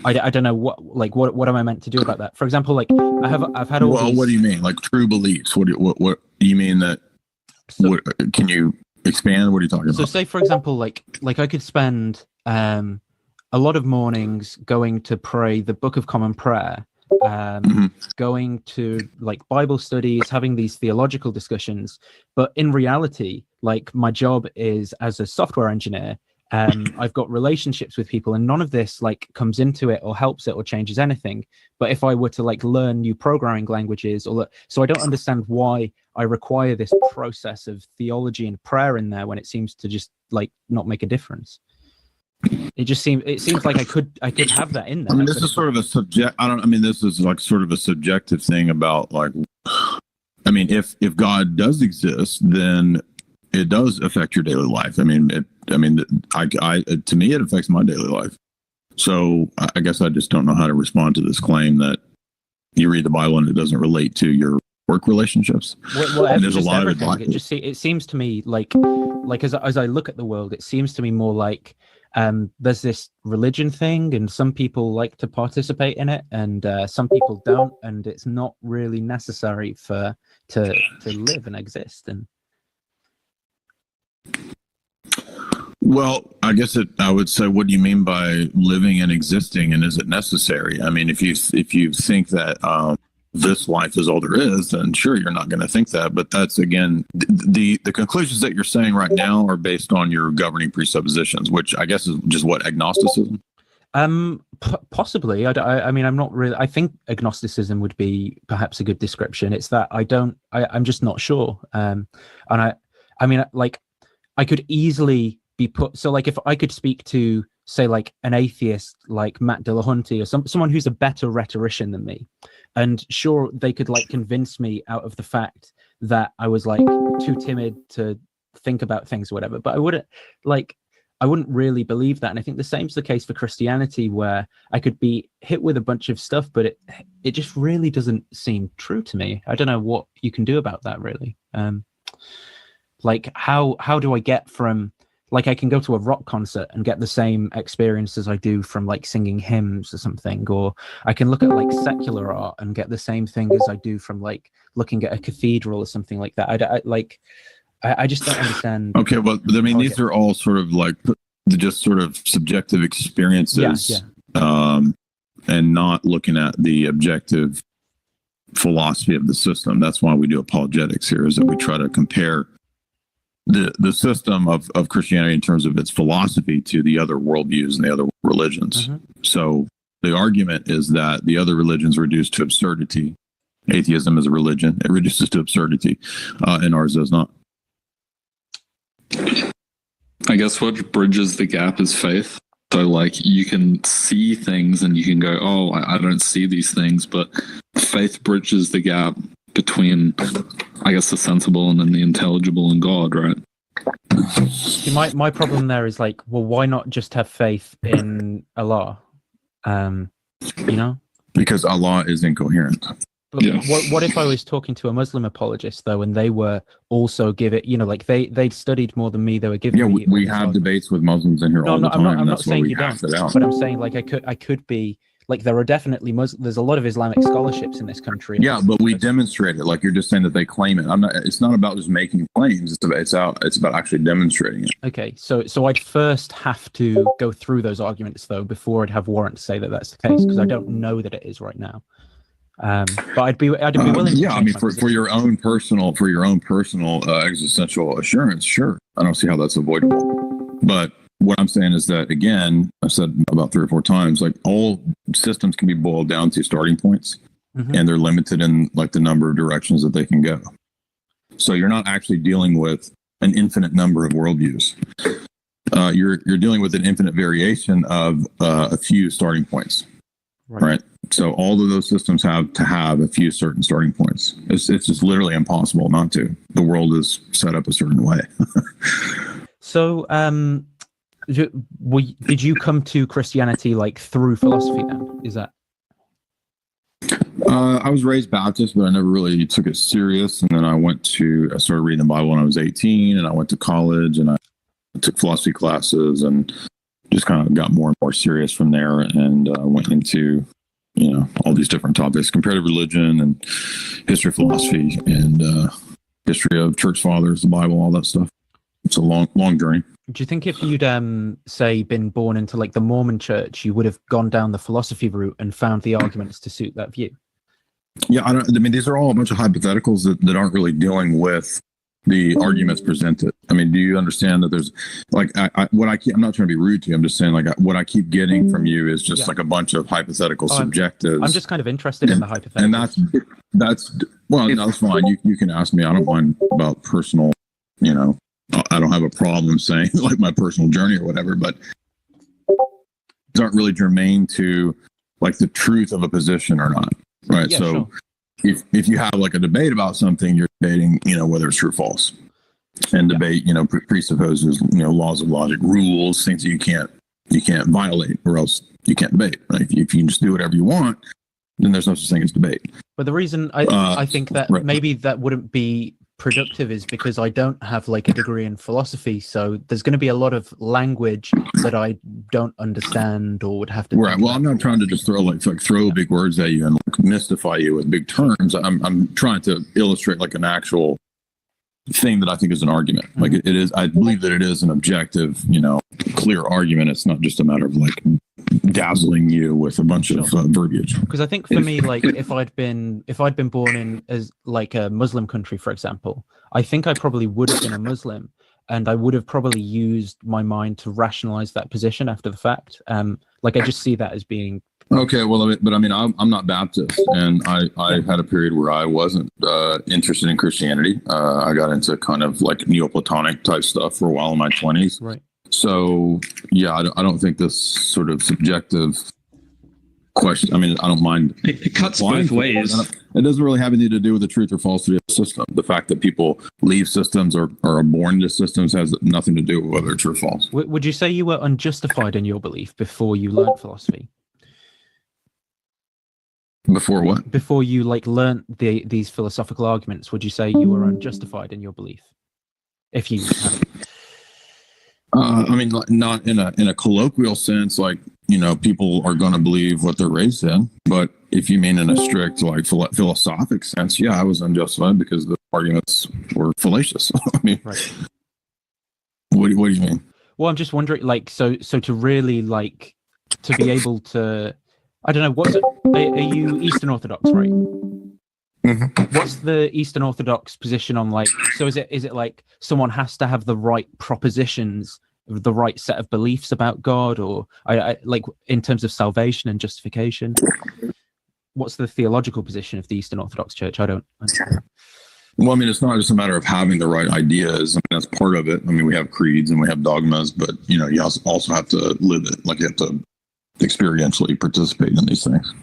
Speaker 1: I don't know what am I meant to do about that? For example, like I've had all.
Speaker 4: Well, what do you mean, like true beliefs? What do you mean that? So, can you expand? What are you talking about?
Speaker 1: So, say for example, like I could spend a lot of mornings going to pray the Book of Common Prayer, going to like Bible studies, having these theological discussions. But in reality, like my job is as a software engineer. I've got relationships with people, and none of this like comes into it or helps it or changes anything. But if I were to like learn new programming languages, so I don't understand why I require this process of theology and prayer in there when it seems to just like not make a difference. It seems like I could have that in there.
Speaker 4: I mean, this is sort of a this is like sort of a subjective thing about like, I mean, if God does exist, then it does affect your daily life. I mean, to me, it affects my daily life. So I guess I just don't know how to respond to this claim that you read the Bible and it doesn't relate to your work relationships.
Speaker 1: Well, and there's a lot of it seems to me like as I look at the world, it seems to me more like there's this religion thing, and some people like to participate in it, and some people don't, and it's not really necessary to live and exist. And
Speaker 4: well, I guess I would say, what do you mean by living and existing, and is it necessary? I mean, if you think that this life is all there is, then sure, you're not going to think that. But that's, again, the conclusions that you're saying right now are based on your governing presuppositions, which I guess is just what, agnosticism?
Speaker 1: Possibly. I mean, I'm not really. I think agnosticism would be perhaps a good description. It's that I'm just not sure. And I mean, like, I could easily be put. So, like, if I could speak to, say, like an atheist like Matt Dillahunty or someone who's a better rhetorician than me, and sure, they could like convince me out of the fact that I was like too timid to think about things or whatever. But I wouldn't really believe that. And I think the same's the case for Christianity, where I could be hit with a bunch of stuff, but it just really doesn't seem true to me. I don't know what you can do about that, really. Like how do I get from, like, I can go to a rock concert and get the same experience as I do from like singing hymns or something, or I can look at like secular art and get the same thing as I do from like looking at a cathedral or something like that. I just don't understand.
Speaker 4: Okay, well, I mean, these are all sort of like just sort of subjective experiences, and not looking at the objective philosophy of the system. That's why we do apologetics here, is that we try to compare the system of Christianity in terms of its philosophy to the other worldviews and the other religions. So the argument is that the other religions reduce to absurdity. Atheism is a religion. It reduces to absurdity, and ours does not.
Speaker 5: I guess what bridges the gap is faith. So, like, you can see things and you can go, oh, I don't see these things, but faith bridges the gap between, I guess, the sensible and then the intelligible in God, right?
Speaker 1: See, my problem there is like, well, why not just have faith in Allah?
Speaker 4: Because Allah is incoherent.
Speaker 1: But what if I was talking to a Muslim apologist though, and they were also like they'd studied more than me, they were giving me.
Speaker 4: We have debates with Muslims in here all the time.
Speaker 1: I'm not saying you don't, but I'm saying like I could be. Like, there are definitely there's a lot of Islamic scholarships in this country.
Speaker 4: Yeah, but we demonstrate it. Like, you're just saying that they claim it. It's not about just making claims. It's about actually demonstrating it.
Speaker 1: Okay, so I'd first have to go through those arguments though before I'd have warrant to say that that's the case, because I don't know that it is right now. But I'd be willing.
Speaker 4: Yeah, I mean, for your own personal existential assurance, sure. I don't see how that's avoidable. But what I'm saying is that, again, I've said about 3 or 4 times, like, all systems can be boiled down to starting points, and they're limited in like the number of directions that they can go. So you're not actually dealing with an infinite number of worldviews. you're dealing with an infinite variation of a few starting points, right? So all of those systems have to have a few certain starting points. It's just literally impossible not to. The world is set up a certain way.
Speaker 1: So, did you come to Christianity like through philosophy then? Is that?
Speaker 4: I was raised Baptist, but I never really took it serious. And then I started reading the Bible when I was 18, and I went to college and I took philosophy classes and just kind of got more and more serious from there, and went into, all these different topics, comparative religion and history of philosophy and history of church fathers, the Bible, all that stuff. It's a long journey.
Speaker 1: Do you think if you'd say been born into like the Mormon church, you would have gone down the philosophy route and found the arguments to suit that view?
Speaker 4: Yeah, I mean, these are all a bunch of hypotheticals that aren't really dealing with the arguments presented. I mean, do you understand that there's like I'm not trying to be rude to you. I'm just saying like what I keep getting from you is just like a bunch of hypothetical subjectives.
Speaker 1: I'm just kind of interested in the hypotheticals.
Speaker 4: And that's well, no, that's fine. You can ask me. I don't mind about personal, I don't have a problem saying like my personal journey or whatever, but these aren't really germane to like the truth of a position or not. Right.
Speaker 1: Yeah,
Speaker 4: so
Speaker 1: sure.
Speaker 4: if you have like a debate about something, you're debating, whether it's true or false. And debate, presupposes, laws of logic, rules, things that you can't violate, or else you can't debate. Right? If you can just do whatever you want, then there's no such thing as debate.
Speaker 1: But the reason I think that maybe that wouldn't be productive is because I don't have like a degree in philosophy, so there's going to be a lot of language that I don't understand or would have to.
Speaker 4: Right. Well, I'm not trying to just throw big words at you and like mystify you with big terms. I'm trying to illustrate like an actual thing that I think is an argument. Like it is. I believe that it is an objective, clear argument. It's not just a matter of like dazzling you with a bunch of verbiage.
Speaker 1: Because I think for me, like if I'd been born in as like a Muslim country, for example, I think I probably would have been a Muslim, and I would have probably used my mind to rationalize that position after the fact. Like I just see that as being
Speaker 4: okay. Well, but I mean, I'm not Baptist, and I had a period where I wasn't interested in Christianity. I got into kind of like Neoplatonic type stuff for a while in my 20s.
Speaker 1: right.
Speaker 4: So, yeah, I don't think this sort of subjective question, I mean, I don't mind.
Speaker 2: It cuts both ways.
Speaker 4: It doesn't really have anything to do with the truth or falsity of the system. The fact that people leave systems or are born into systems has nothing to do with whether it's true or false.
Speaker 1: Would you say you were unjustified in your belief before you learned philosophy?
Speaker 4: Before what?
Speaker 1: Before you learned these philosophical arguments, would you say you were unjustified in your belief? If you had
Speaker 4: I mean, not in a colloquial sense, like, people are going to believe what they're raised in. But if you mean in a strict, like, philosophic sense, yeah, I was unjustified because the arguments were fallacious. I mean,
Speaker 1: right.
Speaker 4: What do you mean?
Speaker 1: Well, I'm just wondering, like, so to really, like, to be able to, I don't know, are you Eastern Orthodox, right?
Speaker 4: Mm-hmm.
Speaker 1: What's the Eastern Orthodox position on like? So is it like someone has to have the right propositions, the right set of beliefs about God, or I like in terms of salvation and justification? What's the theological position of the Eastern Orthodox Church? I don't understand.
Speaker 4: Well, I mean, it's not just a matter of having the right ideas. I mean, that's part of it. I mean, we have creeds and we have dogmas, but you also have to live it. Like you have to experientially participate in these things.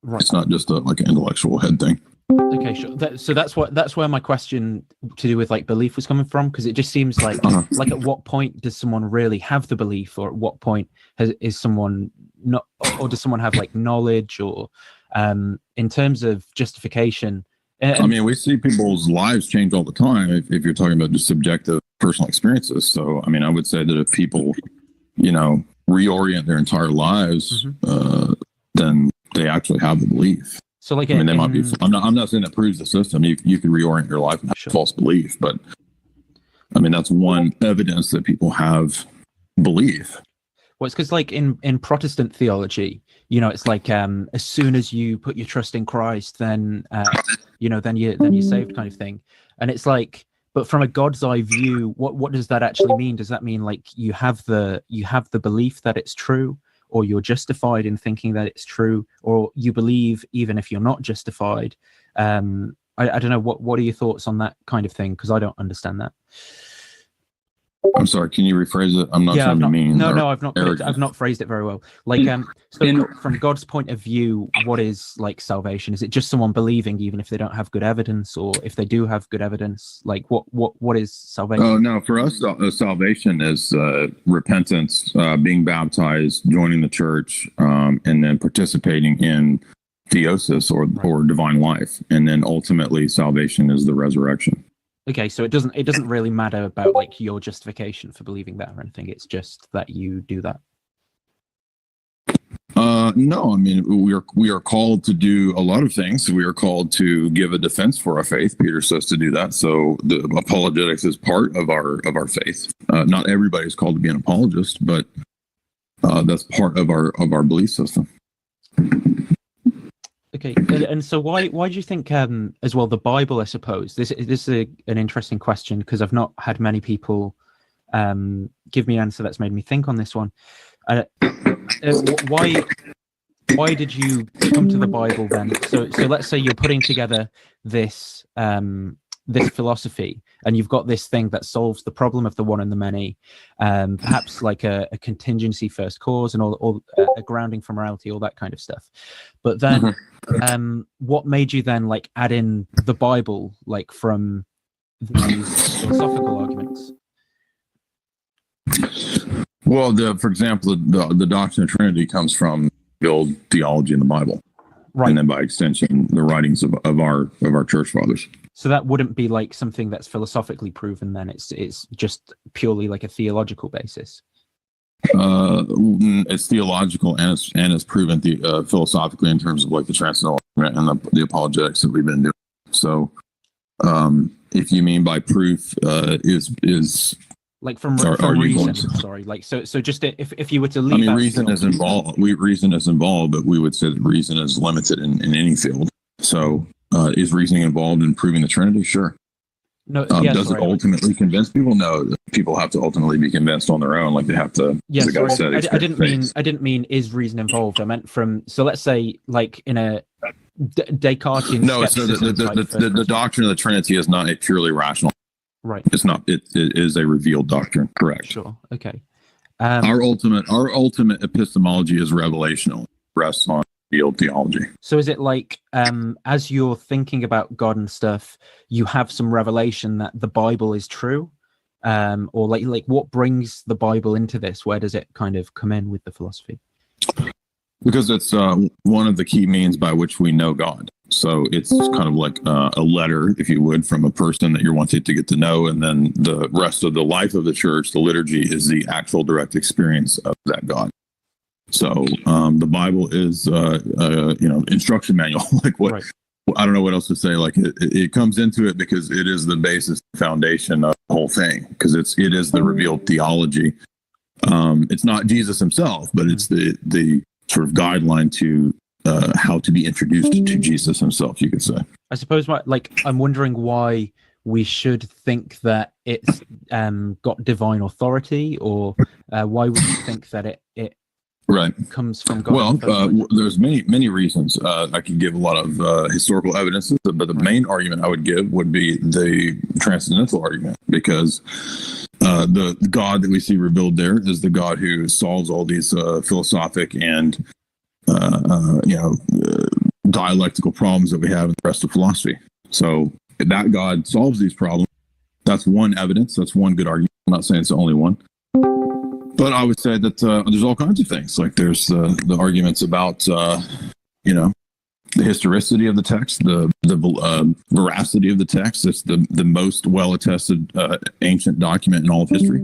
Speaker 4: Right. It's not just an intellectual head thing.
Speaker 1: Okay, sure. So that's where my question to do with like belief was coming from, because it just seems like like at what point does someone really have the belief, or at what point is someone not, or does someone have like knowledge, or in terms of justification?
Speaker 4: I mean, we see people's lives change all the time. If you're talking about just subjective personal experiences, so I mean, I would say that if people, reorient their entire lives, then they actually have the belief.
Speaker 1: So like,
Speaker 4: I mean, they might be. I'm not saying that proves the system. You can reorient your life and have false belief, but I mean that's one evidence that people have belief.
Speaker 1: Well, it's because like in Protestant theology, it's like as soon as you put your trust in Christ, then then you're saved, kind of thing. And it's like, but from a God's eye view, what does that actually mean? Does that mean like you have the belief that it's true? Or you're justified in thinking that it's true, or you believe even if you're not justified? I don't know. What are your thoughts on that kind of thing? Because I don't understand that.
Speaker 4: I'm sorry, can you rephrase it? I'm not trying to be mean.
Speaker 1: No, I've not phrased it very well. Like, from God's point of view, what is like salvation? Is it just someone believing, even if they don't have good evidence, or if they do have good evidence? Like, what is salvation?
Speaker 4: Oh no, for us, salvation is repentance, being baptized, joining the church, and then participating in theosis or divine life, and then ultimately salvation is the resurrection.
Speaker 1: Okay, so it doesn't really matter about like your justification for believing that or anything. It's just that you do that.
Speaker 4: No, I mean we are called to do a lot of things. We are called to give a defense for our faith. Peter says to do that. So the apologetics is part of our faith. Not everybody is called to be an apologist, but that's part of our belief system.
Speaker 1: Okay, and so why do you think as well the Bible? I suppose this is an interesting question because I've not had many people give me an answer that's made me think on this one. Why did you come to the Bible then? So let's say you're putting together this this philosophy, and you've got this thing that solves the problem of the one and the many, perhaps like a contingency first cause and all a grounding for morality, all that kind of stuff. But then, what made you then like add in the Bible, like from these philosophical arguments?
Speaker 4: Well, for example, the doctrine of Trinity comes from the old theology in the Bible, right? And then by extension, the writings of our church fathers.
Speaker 1: So that wouldn't be like something that's philosophically proven. Then it's just purely like a theological basis.
Speaker 4: It's theological and it's proven philosophically in terms of like the transcendental argument and the apologetics that we've been doing. So, if you mean by proof, is
Speaker 1: like from reason. Sorry, like so just if you were to leave.
Speaker 4: I mean, reason is involved. Reason is involved, but we would say that reason is limited in any field. So, is reasoning involved in proving the Trinity? Sure.
Speaker 1: No.
Speaker 4: Does it ultimately convince people? No. People have to ultimately be convinced on their own. Like they have to.
Speaker 1: Yes. I didn't mean is reason involved. I meant from. So let's say like in a Descartesian.
Speaker 4: No. So the doctrine of the Trinity is not a purely rational.
Speaker 1: Right.
Speaker 4: It's not. It is a revealed doctrine. Correct.
Speaker 1: Sure. Okay.
Speaker 4: Our ultimate epistemology is revelational. Rests on revealed theology.
Speaker 1: So is it like as you're thinking about God and stuff, you have some revelation that the Bible is true, or like what brings the Bible into this? Where does it kind of come in with the philosophy?
Speaker 4: Because it's one of the key means by which we know God. So it's kind of like a letter, if you would, from a person that you're wanting to get to know. And then the rest of the life of the church, the liturgy, is the actual direct experience of that God. So the Bible is, instruction manual. Like what? Right. I don't know what else to say. Like it comes into it because it is the basis, foundation of the whole thing. Because it is the revealed theology. It's not Jesus himself, but it's the sort of guideline to how to be introduced to Jesus himself, you could say.
Speaker 1: I suppose I'm wondering why we should think that it's got divine authority, or why would you think that it
Speaker 4: right
Speaker 1: comes from God?
Speaker 4: Well, there's many reasons. I could give a lot of historical evidence, but the main argument I would give would be the transcendental argument, because the God that we see revealed there is the God who solves all these philosophic and dialectical problems that we have in the rest of philosophy. So that God solves these problems. That's one evidence. That's one good argument. I'm not saying it's the only one. But I would say that there's all kinds of things. Like there's the arguments about, the historicity of the text, the veracity of the text. It's the most well-attested ancient document in all of history.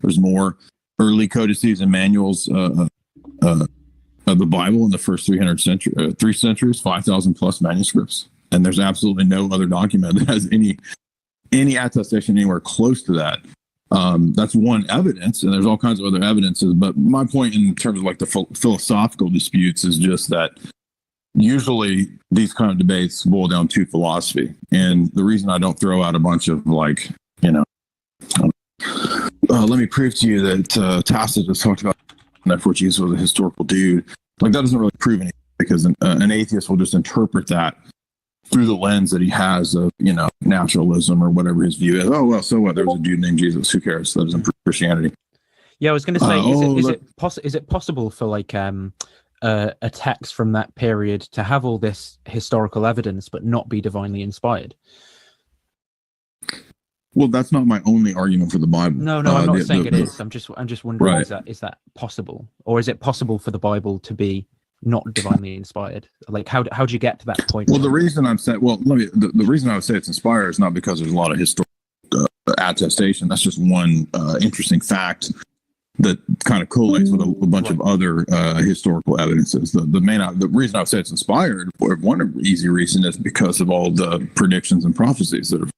Speaker 4: There's more early codices and manuals of the Bible in the first 3 centuries, 5,000 plus manuscripts. And there's absolutely no other document that has any attestation anywhere close to that. That's one evidence, and there's all kinds of other evidences. But my point in terms of like the philosophical disputes is just that usually these kind of debates boil down to philosophy. And the reason I don't throw out a bunch of like, let me prove to you that Tacitus talked about, and therefore Jesus was a historical dude. Like that doesn't really prove anything, because an atheist will just interpret that through the lens that he has of, naturalism or whatever his view is. Oh, well, so what? There was a dude named Jesus. Who cares? That isn't Christianity.
Speaker 1: Yeah, I was going to say, is it possible for like a text from that period to have all this historical evidence but not be divinely inspired?
Speaker 4: Well, that's not my only argument for the Bible.
Speaker 1: No, I'm not saying it is. I'm just wondering, right. Is that possible, or is it possible for the Bible to be not divinely inspired? Like, how do you get to that point?
Speaker 4: Well, the reason I'm saying, the reason I would say it's inspired is not because there's a lot of historical attestation. That's just one interesting fact that kind of collates with a bunch of other historical evidences. The reason I would say it's inspired, or one easy reason, is because of all the predictions and prophecies that are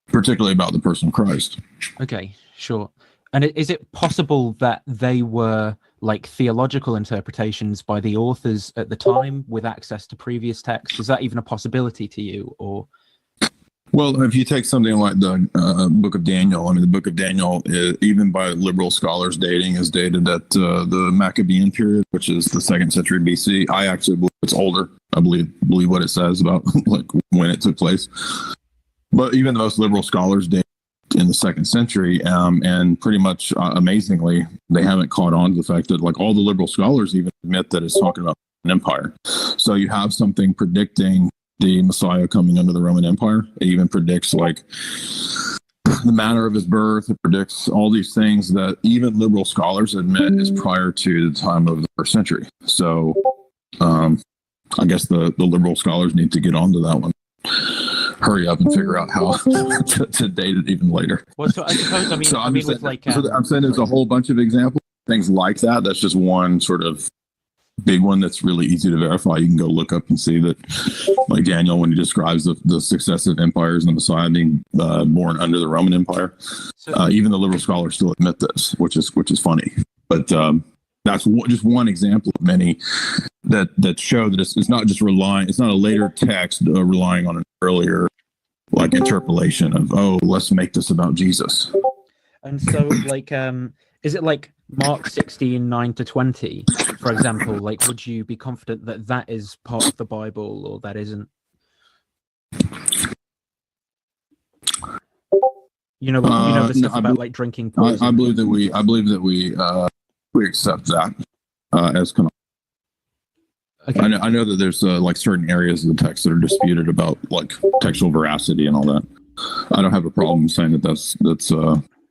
Speaker 4: particularly about the person of Christ.
Speaker 1: Okay, sure. And is it possible that they were like theological interpretations by the authors at the time with access to previous texts? Is that even a possibility to you? Or
Speaker 4: well, if you take something like the Book of Daniel, the Book of Daniel, even by liberal scholars dating, is dated at the Maccabean period, which is the 2nd century BC. I actually believe it's older. I believe what it says about like when it took place. But even the most liberal scholars date in the 2nd century, and pretty much amazingly, they haven't caught on to the fact that like all the liberal scholars even admit that it's talking about an empire. So you have something predicting the Messiah coming under the Roman Empire. It even predicts like the manner of his birth. It predicts all these things that even liberal scholars admit is prior to the time of the 1st century. So I guess the liberal scholars need to get onto that one. Hurry up and figure out how to date it even later.
Speaker 1: Well, so I suppose,
Speaker 4: I'm saying there's a whole bunch of examples, things like that. That's just one sort of big one that's really easy to verify. You can go look up and see that, like Daniel, when he describes the successive empires and the Messiah being born under the Roman Empire, even the liberal scholars still admit this, which is funny. But that's just one example of many that show that it's not just relying. It's not a later text relying on an earlier like interpolation of, oh, let's make this about Jesus.
Speaker 1: And so, like, is it like Mark 16:9-20, for example? Like, would you be confident that that is part of the Bible, or that isn't? The stuff about like drinking poison.
Speaker 4: I believe that we accept that as canon. Okay. I know that there's like certain areas of the text that are disputed about like textual veracity and all that. I don't have a problem saying that that's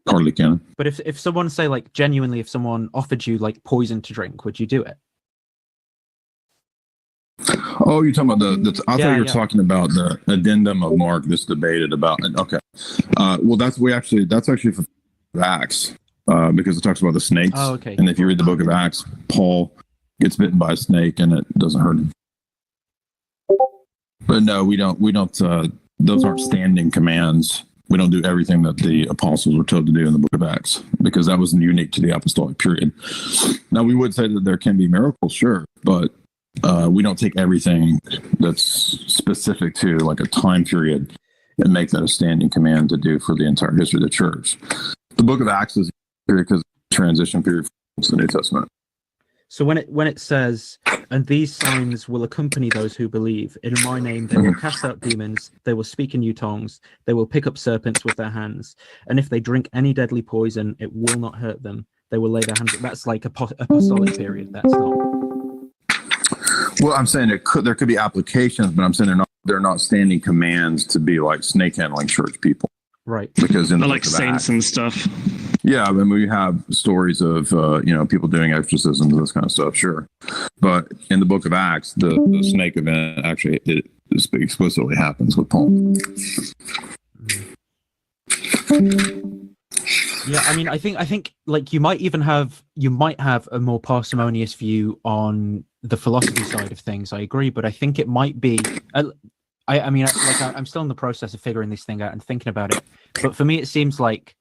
Speaker 4: partly canon.
Speaker 1: But if someone say like genuinely, if someone offered you like poison to drink, would you do it?
Speaker 4: Oh, you're talking about I thought you were talking about the addendum of Mark that's debated about. Okay. Well, that's actually for Acts because it talks about the snakes.
Speaker 1: Oh, okay.
Speaker 4: And if you read the book of Acts, Paul gets bitten by a snake and it doesn't hurt him. But no, we don't. Those aren't standing commands. We don't do everything that the apostles were told to do in the book of Acts because that was unique to the apostolic period. Now, we would say that there can be miracles, sure, but we don't take everything that's specific to like a time period and make that a standing command to do for the entire history of the church. The book of Acts is because transition period from the New Testament.
Speaker 1: So when it says, and these signs will accompany those who believe, in my name they will cast out demons, they will speak in new tongues, they will pick up serpents with their hands, and if they drink any deadly poison, it will not hurt them. They will lay their hands. That's like apostolic period. That's not.
Speaker 4: Well, I'm saying there could be applications, but I'm saying they're not standing commands to be like snake handling church people.
Speaker 1: Right.
Speaker 4: Because in the
Speaker 2: like saints and stuff.
Speaker 4: Yeah, I mean, we have stories of people doing exorcisms and this kind of stuff, sure. But in the book of Acts, the snake event actually it explicitly happens with Paul.
Speaker 1: Yeah, I mean, I think like you might have a more parsimonious view on the philosophy side of things. I agree, but I think it might be. I'm still in the process of figuring this thing out and thinking about it. But for me, it seems like,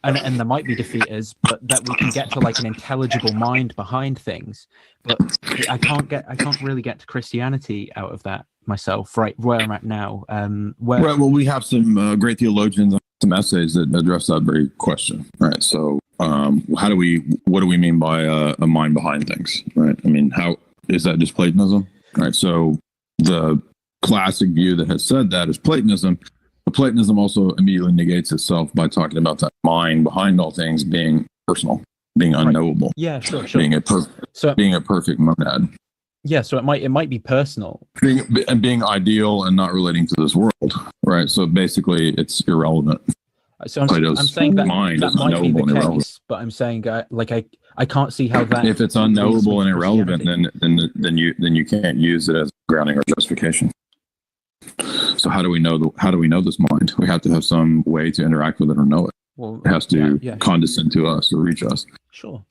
Speaker 1: and there might be defeaters, but that we can get to like an intelligible mind behind things. But I can't really get to Christianity out of that myself, right where I'm at now. Right.
Speaker 4: Well, we have some great theologians, some essays that address that very question. Right. So, what do we mean by a mind behind things? Right. I mean, how is that just Platonism? Right. So classic view that has said that is Platonism. But Platonism also immediately negates itself by talking about that mind behind all things being personal, being unknowable,
Speaker 1: Yeah, sure.
Speaker 4: being a perfect monad,
Speaker 1: Yeah, so it might be personal.
Speaker 4: being ideal and not relating to this world, right? So basically, it's irrelevant.
Speaker 1: So I'm saying that
Speaker 4: mind
Speaker 1: that
Speaker 4: is
Speaker 1: might be
Speaker 4: unknowable
Speaker 1: the
Speaker 4: and irrelevant.
Speaker 1: case, but I'm saying I can't see how that.
Speaker 4: If it's unknowable and irrelevant,
Speaker 1: Christianity.
Speaker 4: then you can't use it as grounding or justification. So how do we know this mind? We have to have some way to interact with it or know it.
Speaker 1: Well,
Speaker 4: It has to
Speaker 1: yeah.
Speaker 4: condescend to us or reach us.
Speaker 1: Sure.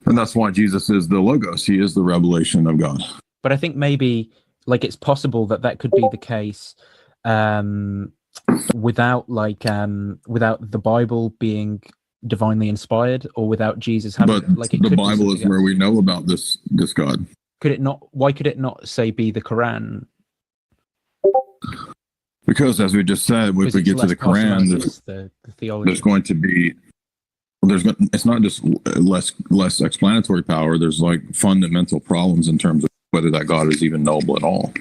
Speaker 4: And that's why Jesus is the Logos. He is the revelation of God.
Speaker 1: But I think maybe it's possible that could be the case without without the Bible being divinely inspired, or without Jesus having.
Speaker 4: But the Bible is where we know about this God.
Speaker 1: Could it not? Why could it not say be the Quran?
Speaker 4: Because as we just said, if we get to the Quran,
Speaker 1: the theology.
Speaker 4: there's going to be it's not just less explanatory power. There's fundamental problems in terms of whether that God is even knowable at all.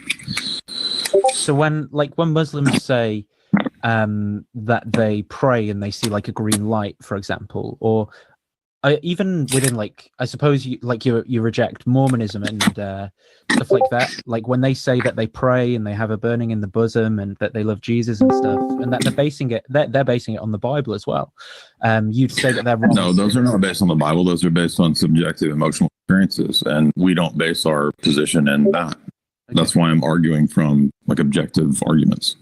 Speaker 1: So when Muslims say that they pray and they see a green light, for example, or even within I suppose you reject Mormonism and stuff like that. When they say that they pray and they have a burning in the bosom and that they love Jesus and stuff, and that they're basing it on the Bible as well. You'd say that they're wrong.
Speaker 4: No, those are not based on the Bible. Those are based on subjective emotional experiences, and we don't base our position in that. Okay. That's why I'm arguing from objective arguments.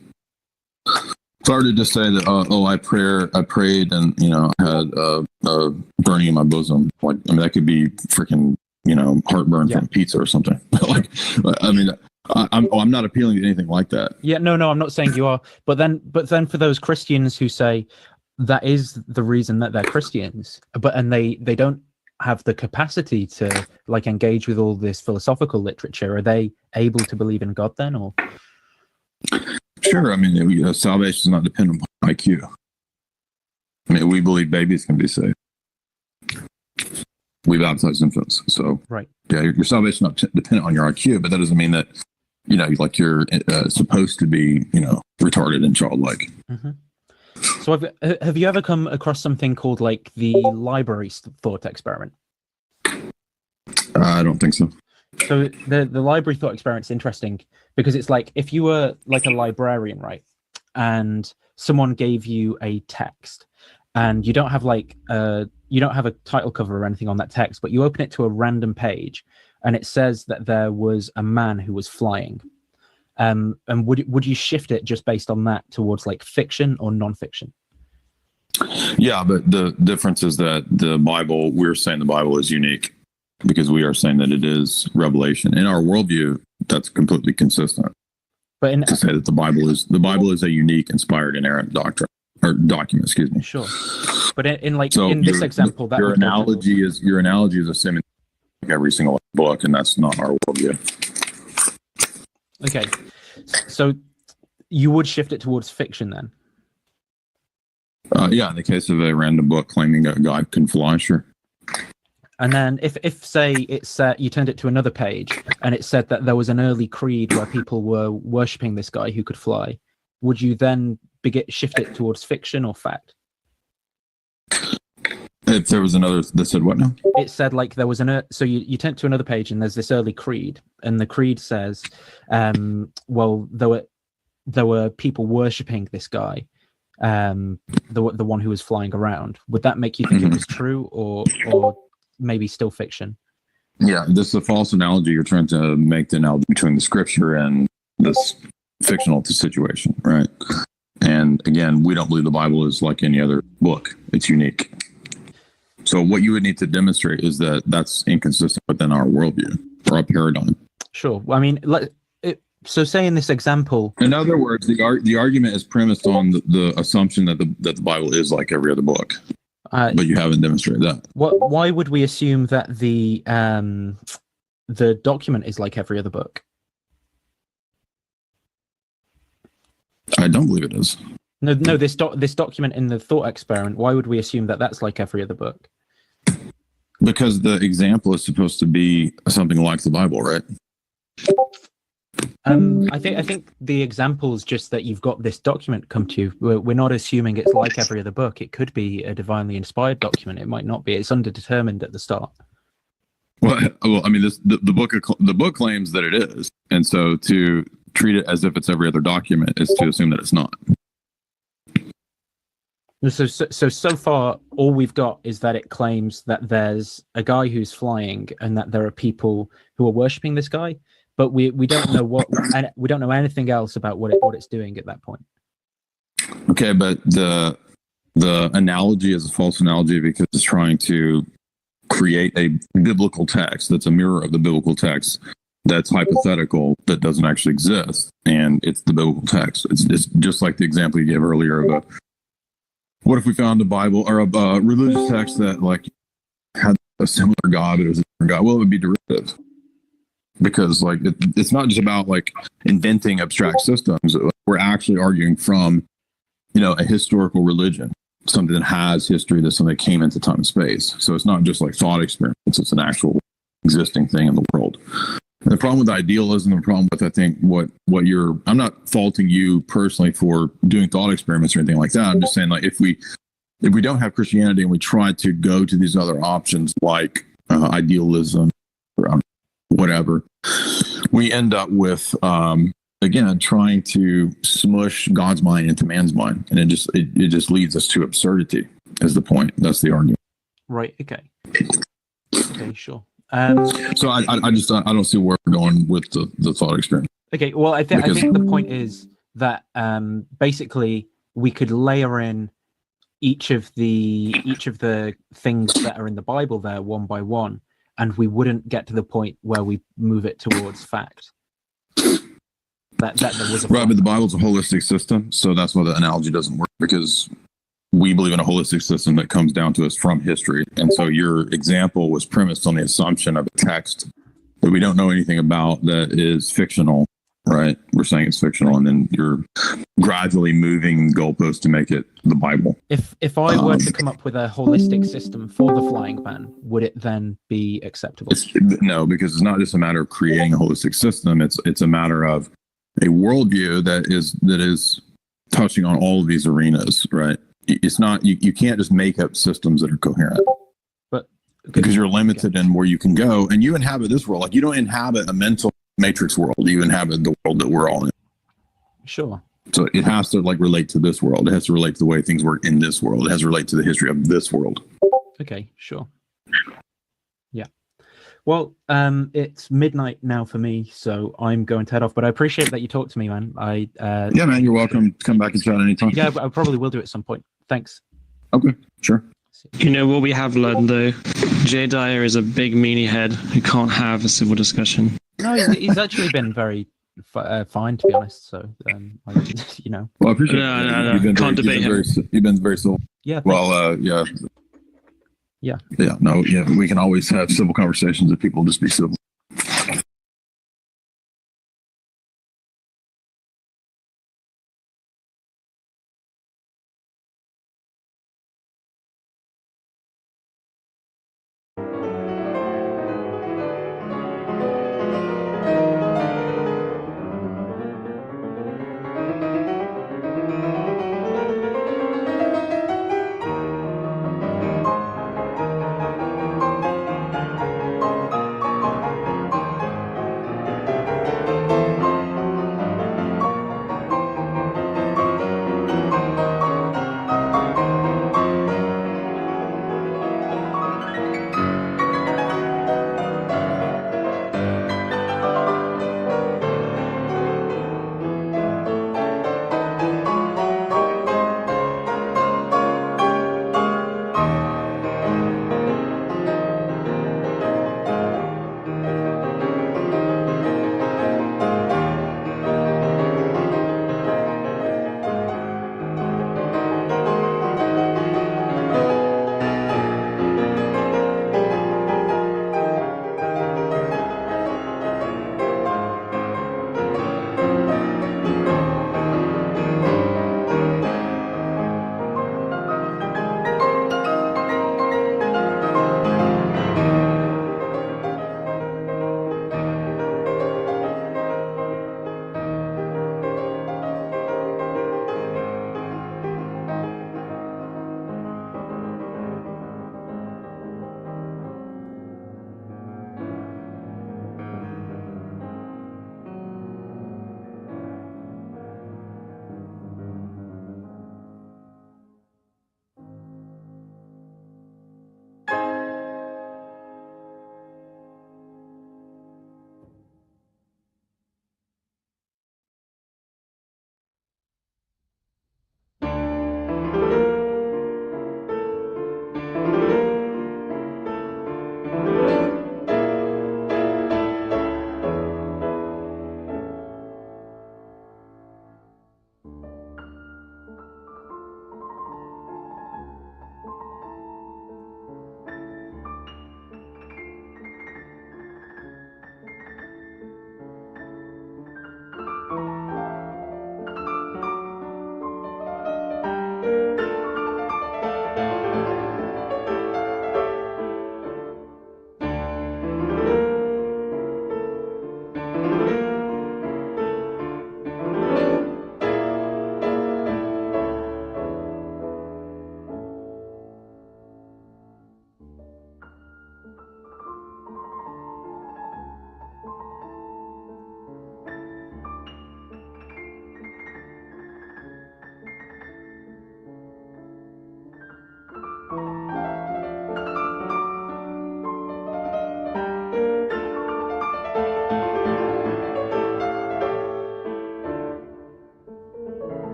Speaker 4: It's hard to just say that, I prayed and, I had a burning in my bosom. That could be freaking, heartburn from pizza or something. I'm not appealing to anything like that.
Speaker 1: Yeah, no, I'm not saying you are. But then for those Christians who say that is the reason that they're Christians, and they don't have the capacity to engage with all this philosophical literature, are they able to believe in God then, or?
Speaker 4: Sure. Salvation is not dependent upon IQ. We believe babies can be saved. We baptize infants. So,
Speaker 1: right.
Speaker 4: Yeah, your salvation is not dependent on your IQ, but that doesn't mean that, you're supposed to be, retarded and childlike.
Speaker 1: Mm-hmm. So have you ever come across something called the library thought experiment?
Speaker 4: I don't think so.
Speaker 1: So the library thought experiment's interesting because it's if you were a librarian, right? And someone gave you a text and you don't have you don't have a title cover or anything on that text, but you open it to a random page and it says that there was a man who was flying. And would you shift it just based on that towards fiction or non-fiction?
Speaker 4: Yeah, but the difference is that we're saying the Bible is unique because we are saying that it is revelation. In our worldview, that's completely consistent. But to say that the Bible is a unique, inspired, inerrant doctrine or document. Excuse me.
Speaker 1: Sure. But in this example, that
Speaker 4: your analogy is assuming every single book, and that's not our worldview.
Speaker 1: Okay, so you would shift it towards fiction then?
Speaker 4: Yeah, in the case of a random book claiming that God can fly, sure.
Speaker 1: And then if say it's you turned it to another page and it said that there was an early creed where people were worshipping this guy who could fly, would you then shift it towards fiction or fact?
Speaker 4: If there was another that said what now?
Speaker 1: It said there was so you turn to another page and there's this early creed, and the creed says, well, there were people worshipping this guy, the one who was flying around. Would that make you think it was true or maybe still fiction?
Speaker 4: Yeah, this is a false analogy. You're trying to make the analogy between the scripture and this fictional situation, right? And again, we don't believe the Bible is like any other book. It's unique. So what you would need to demonstrate is that that's inconsistent within our worldview or our paradigm.
Speaker 1: Sure. So say in this example.
Speaker 4: In other words, the argument is premised on the assumption that the Bible is like every other book. But you haven't demonstrated that.
Speaker 1: Why would we assume that the document is like every other book?
Speaker 4: I don't believe it is.
Speaker 1: No. This document in the thought experiment. Why would we assume that that's like every other book?
Speaker 4: Because the example is supposed to be something like the Bible, right?
Speaker 1: I think the example is just that you've got this document come to you. We're not assuming it's like every other book. It could be a divinely inspired document. It might not be. It's underdetermined at the start.
Speaker 4: Well, I mean, the book claims that it is, and so to treat it as if it's every other document is to assume that it's not.
Speaker 1: So far, all we've got is that it claims that there's a guy who's flying, and that there are people who are worshiping this guy, but we don't know what, and we don't know anything else about what it's doing at that point.
Speaker 4: Okay, but the analogy is a false analogy because it's trying to create a biblical text that's a mirror of the biblical text that's hypothetical, that doesn't actually exist, and it's the biblical text. It's just like the example you gave earlier of what if we found a Bible or a religious text that like had a similar God, but it was a different God? Well, it would be derivative, because like it's not just about like inventing abstract systems. We're actually arguing from, a historical religion, something that has history, that's something that came into time and space. So it's not just like thought experiments, it's an actual existing thing in the world. And the problem with idealism, the problem with, I think, I'm not faulting you personally for doing thought experiments or anything like that. I'm just saying, like, if we don't have Christianity and we try to go to these other options like idealism or whatever, we end up with, again, trying to smush God's mind into man's mind, and it just leads us to absurdity. Is the point? That's the argument.
Speaker 1: Right. Okay. Okay. Sure.
Speaker 4: So I don't see where we're going with the thought experiment.
Speaker 1: Okay. Well, I think the point is that basically we could layer in each of the things that are in the Bible there one by one, and we wouldn't get to the point where we move it towards fact. That there was a
Speaker 4: right, but the Bible's a holistic system, so that's why the analogy doesn't work, because we believe in a holistic system that comes down to us from history. And so your example was premised on the assumption of a text that we don't know anything about, that is fictional, right? We're saying it's fictional, and then you're gradually moving goalposts to make it the Bible.
Speaker 1: If I were to come up with a holistic system for the flying man, would it then be acceptable?
Speaker 4: No, because it's not just a matter of creating a holistic system. It's a matter of a worldview that is touching on all of these arenas, right? It's not, you can't just make up systems that are coherent,
Speaker 1: but
Speaker 4: because you're limited in where you can go, and you inhabit this world. Like, you don't inhabit a mental matrix world. You inhabit the world that we're all in.
Speaker 1: Sure.
Speaker 4: So it has to like relate to this world. It has to relate to the way things work in this world. It has to relate to the history of this world.
Speaker 1: Okay. Sure. Yeah. Well, it's midnight now for me, so I'm going to head off. But I appreciate that you talked to me, man.
Speaker 4: Yeah, man, you're welcome. Come back and chat anytime.
Speaker 1: Yeah, I probably will do it at some point. Thanks.
Speaker 4: Okay, sure.
Speaker 2: You know what we have learned, though? Jay Dyer is a big meanie head who can't have a civil discussion.
Speaker 1: No, he's actually been very fine, to be honest. So,
Speaker 4: Well, I appreciate
Speaker 2: No.
Speaker 4: it.
Speaker 2: Can't debate him.
Speaker 4: You've been very civil.
Speaker 1: Yeah.
Speaker 4: Well, yeah.
Speaker 1: Yeah.
Speaker 4: Yeah. No. Yeah. We can always have civil conversations if people just be civil.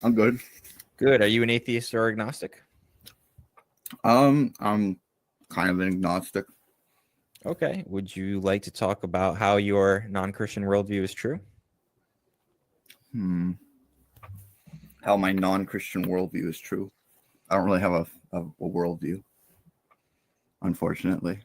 Speaker 6: I'm good.
Speaker 7: Good. Are you an atheist or agnostic?
Speaker 6: I'm kind of an agnostic.
Speaker 7: Okay. Would you like to talk about how your non-Christian worldview is true?
Speaker 6: How my non-Christian worldview is true. I don't really have a worldview, unfortunately.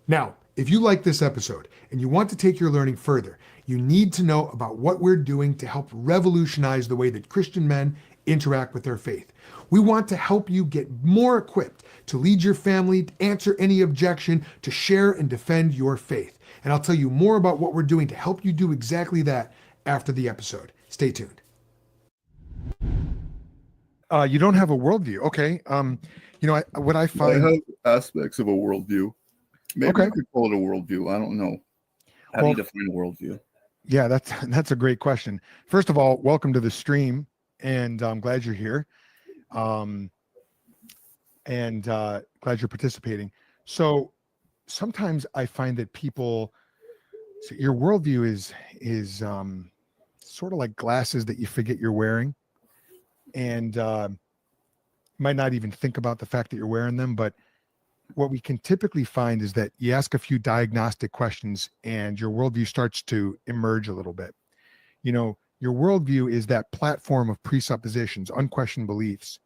Speaker 8: Now, if you like this episode and you want to take your learning further, you need to know about what we're doing to help revolutionize the way that Christian men interact with their faith. We want to help you get more equipped to lead your family, to answer any objection, to share and defend your faith. And I'll tell you more about what we're doing to help you do exactly that after the episode. Stay tuned. You don't have a worldview. Okay. What I find...
Speaker 6: I have aspects of a worldview. Maybe you could call it a worldview. I don't know. How do you define a worldview?
Speaker 8: Yeah, that's a great question. First of all, welcome to the stream, and I'm glad you're here. And glad you're participating. So sometimes I find that people, so your worldview is sort of like glasses that you forget you're wearing, and might not even think about the fact that you're wearing them. But what we can typically find is that you ask a few diagnostic questions and your worldview starts to emerge a little bit. Your worldview is that platform of presuppositions, unquestioned beliefs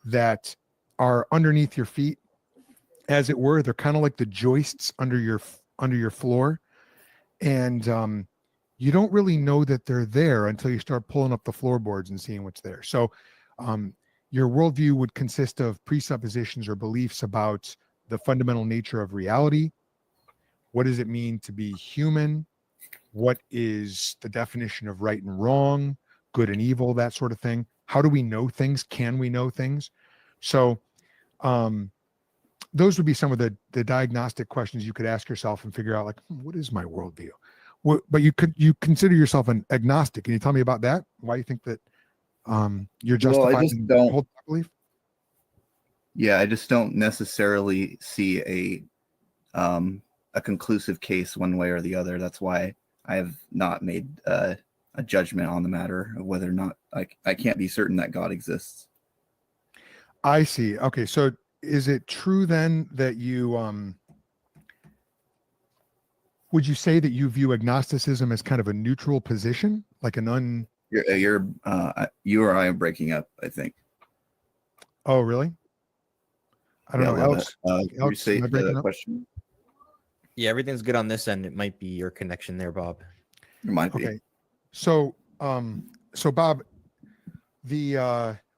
Speaker 8: that are underneath your feet, as it were. They're kind of like the joists under your floor, and you don't really know that they're there until you start pulling up the floorboards and seeing what's there. So your worldview would consist of presuppositions or beliefs about the fundamental nature of reality. What does it mean to be human? What is the definition of right and wrong, good and evil, that sort of thing? How do we know things? Can we know things? So those would be some of the diagnostic questions you could ask yourself and figure out, like, what is my worldview? But you consider yourself an agnostic. Can you tell me about that? Why you think that you're justified in hold that belief?
Speaker 6: Yeah, I just don't necessarily see a conclusive case one way or the other. That's why I have not made a judgment on the matter of whether or not I can't be certain that God exists.
Speaker 8: I see. Okay, so is it true then that you would you say that you view agnosticism as kind of a neutral position, like an
Speaker 6: you or I am breaking up, I think.
Speaker 8: Oh, really? I don't know. Alex,
Speaker 6: you say the question?
Speaker 7: Yeah, everything's good on this end. It might be your connection there, Bob.
Speaker 6: It might be.
Speaker 8: Okay. So Bob,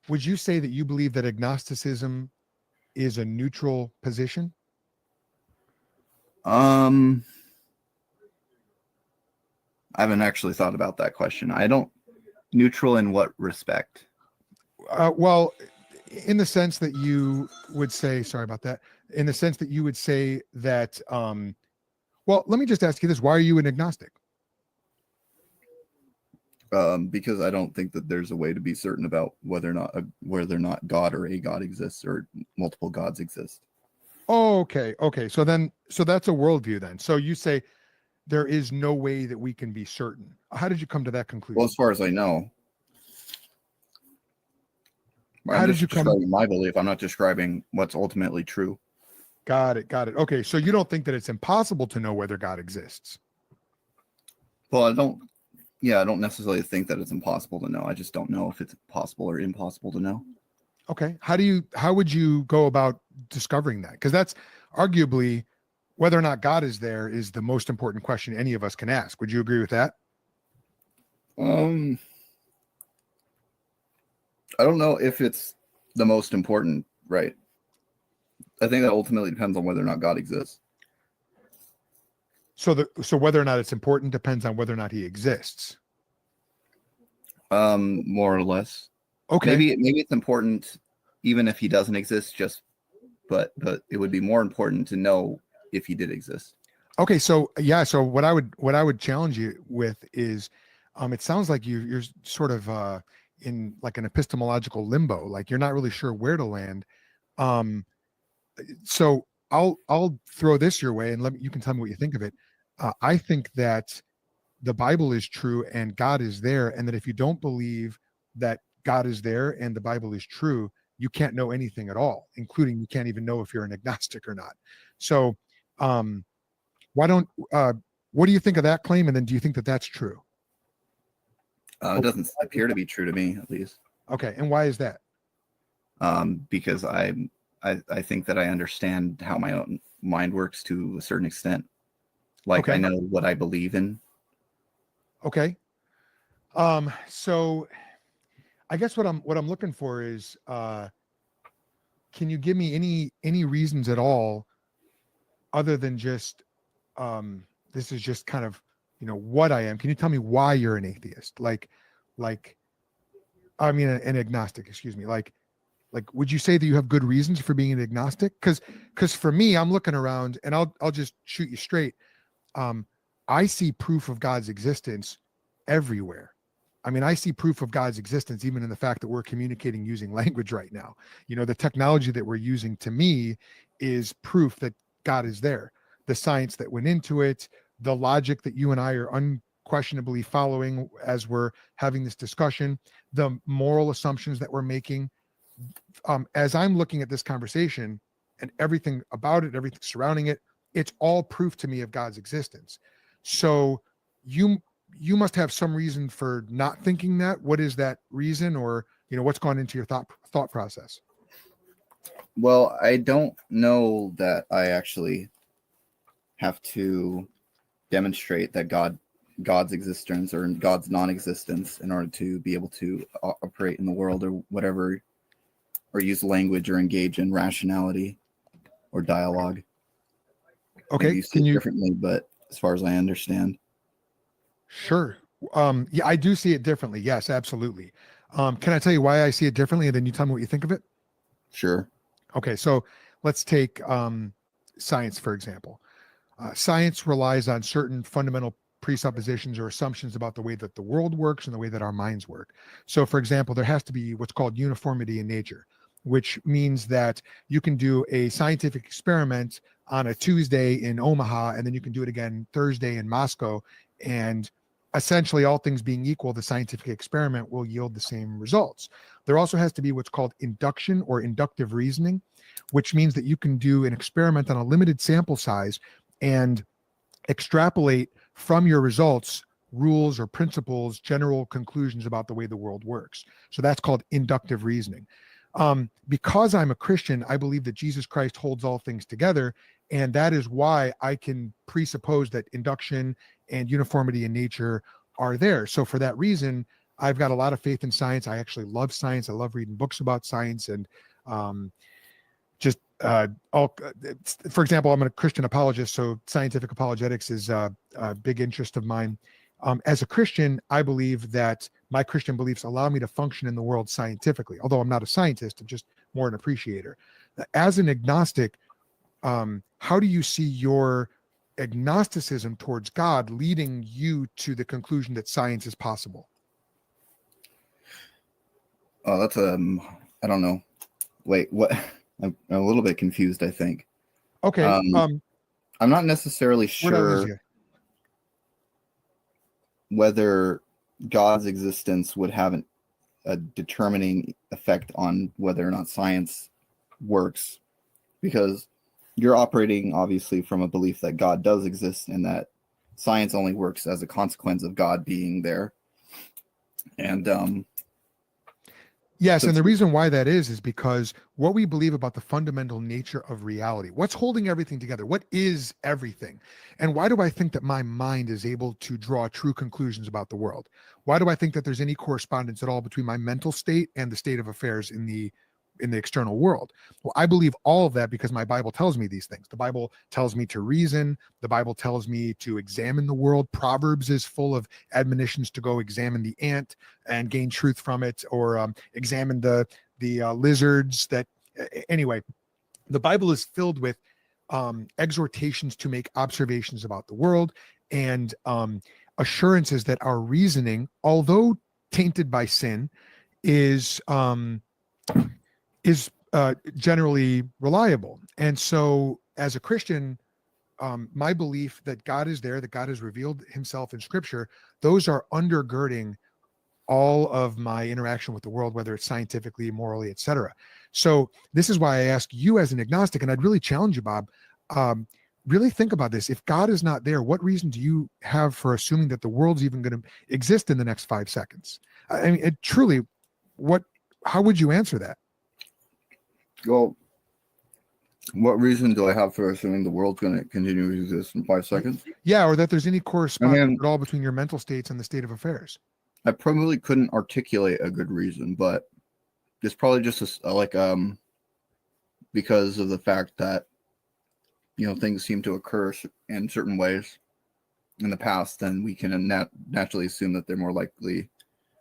Speaker 8: would you say that you believe that agnosticism is a neutral position?
Speaker 6: I haven't actually thought about that question. Neutral in what respect?
Speaker 8: Well, in the sense that you would say, sorry about that, in the sense that you would say that, well, let me just ask you this. Why are you an agnostic?
Speaker 6: Because I don't think that there's a way to be certain about whether or not God or a God exists or multiple gods exist.
Speaker 8: Oh, okay. So that's a worldview then. So you say there is no way that we can be certain. How did you come to that conclusion?
Speaker 6: Well, as far as I know.
Speaker 8: How did you come?
Speaker 6: Describing my belief. I'm not describing what's ultimately true.
Speaker 8: Got it. Okay, so you don't think that it's impossible to know whether God exists?
Speaker 6: Well, I don't necessarily think that it's impossible to know. I just don't know if it's possible or impossible to know.
Speaker 8: Okay. How would you go about discovering that? Because that's arguably whether or not God is there is the most important question any of us can ask. Would you agree with that?
Speaker 6: I don't know if it's the most important, right? I think that ultimately depends on whether or not God exists.
Speaker 8: So whether or not it's important depends on whether or not he exists.
Speaker 6: More or less.
Speaker 8: Okay.
Speaker 6: Maybe it's important even if he doesn't exist, but it would be more important to know if he did exist.
Speaker 8: Okay, so yeah, so what I would challenge you with is it sounds like you're sort of in like an epistemological limbo, like you're not really sure where to land. So I'll throw this your way and you can tell me what you think of it. I think that the Bible is true and God is there, and that if you don't believe that God is there and the Bible is true, you can't know anything at all, including you can't even know if you're an agnostic or not. So, what do you think of that claim? And then do you think that that's true?
Speaker 6: It doesn't appear to be true to me, at least.
Speaker 8: Okay. And why is that?
Speaker 6: Because I think that I understand how my own mind works to a certain extent. Like,
Speaker 8: Okay.
Speaker 6: I know what I believe in.
Speaker 8: Okay. So I guess what I'm looking for is, can you give me any reasons at all other than just, this is just kind of, what I am. Can you tell me why you're an atheist? An agnostic, excuse me. Like, would you say that you have good reasons for being an agnostic? Because for me, I'm looking around and I'll just shoot you straight. I see proof of God's existence everywhere. I mean, I see proof of God's existence even in the fact that we're communicating using language right now. The technology that we're using, to me, is proof that God is there. The science that went into it, the logic that you and I are unquestionably following as we're having this discussion, the moral assumptions that we're making. As I'm looking at this conversation and everything about it, everything surrounding it, it's all proof to me of God's existence. So you must have some reason for not thinking that. What is that reason, or what's gone into your thought process?
Speaker 6: Well, I don't know that I actually have to demonstrate that God's existence or God's non-existence in order to be able to operate in the world or whatever, or use language or engage in rationality or dialogue.
Speaker 8: Okay.
Speaker 6: Maybe you see it differently, but as far as I understand.
Speaker 8: Sure. Yeah, I do see it differently. Yes, absolutely. Can I tell you why I see it differently, and then you tell me what you think of it?
Speaker 6: Sure.
Speaker 8: Okay, so let's take science, for example. Science relies on certain fundamental presuppositions or assumptions about the way that the world works and the way that our minds work. So, for example, there has to be what's called uniformity in nature, which means that you can do a scientific experiment on a Tuesday in Omaha, and then you can do it again Thursday in Moscow, and essentially, all things being equal, the scientific experiment will yield the same results. There also has to be what's called induction or inductive reasoning, which means that you can do an experiment on a limited sample size and extrapolate from your results rules or principles, general conclusions about the way the world works. So that's called inductive reasoning. Because I'm a Christian, I believe that Jesus Christ holds all things together. And that is why I can presuppose that induction and uniformity in nature are there. So for that reason, I've got a lot of faith in science. I actually love science. I love reading books about science. And for example, I'm a Christian apologist, so scientific apologetics is a big interest of mine. As a Christian, I believe that my Christian beliefs allow me to function in the world scientifically, although I'm not a scientist, I'm just more an appreciator. As an agnostic, how do you see your agnosticism towards God leading you to the conclusion that science is possible?
Speaker 6: Oh, that's I don't know. Wait, what? I'm a little bit confused, I think.
Speaker 8: Okay.
Speaker 6: I'm not necessarily sure whether God's existence would have a determining effect on whether or not science works, because you're operating obviously from a belief that God does exist and that science only works as a consequence of God being there. And
Speaker 8: yes, and the reason why that is because what we believe about the fundamental nature of reality, what's holding everything together, what is everything, and why do I think that my mind is able to draw true conclusions about the world? Why do I think that there's any correspondence at all between my mental state and the state of affairs in the external world? Well, I believe all of that because my Bible tells me these things. The Bible tells me to reason. The Bible tells me to examine the world. Proverbs is full of admonitions to go examine the ant and gain truth from it, or examine the lizards. Anyway, the Bible is filled with exhortations to make observations about the world and assurances that our reasoning, although tainted by sin, is generally reliable. And so as a Christian, my belief that God is there, that God has revealed himself in scripture, those are undergirding all of my interaction with the world, whether it's scientifically, morally, etc. So this is why I ask you as an agnostic, and I'd really challenge you, Bob, really think about this. If God is not there, what reason do you have for assuming that the world's even going to exist in the next 5 seconds? I mean, truly, how would you answer that?
Speaker 6: Well, what reason do I have for assuming the world's going to continue to exist in 5 seconds?
Speaker 8: Yeah, or that there's any correspondence at all between your mental states and the state of affairs.
Speaker 6: I probably couldn't articulate a good reason, but it's probably just because of the fact that, you know, things seem to occur in certain ways in the past, then we can naturally assume that they're more likely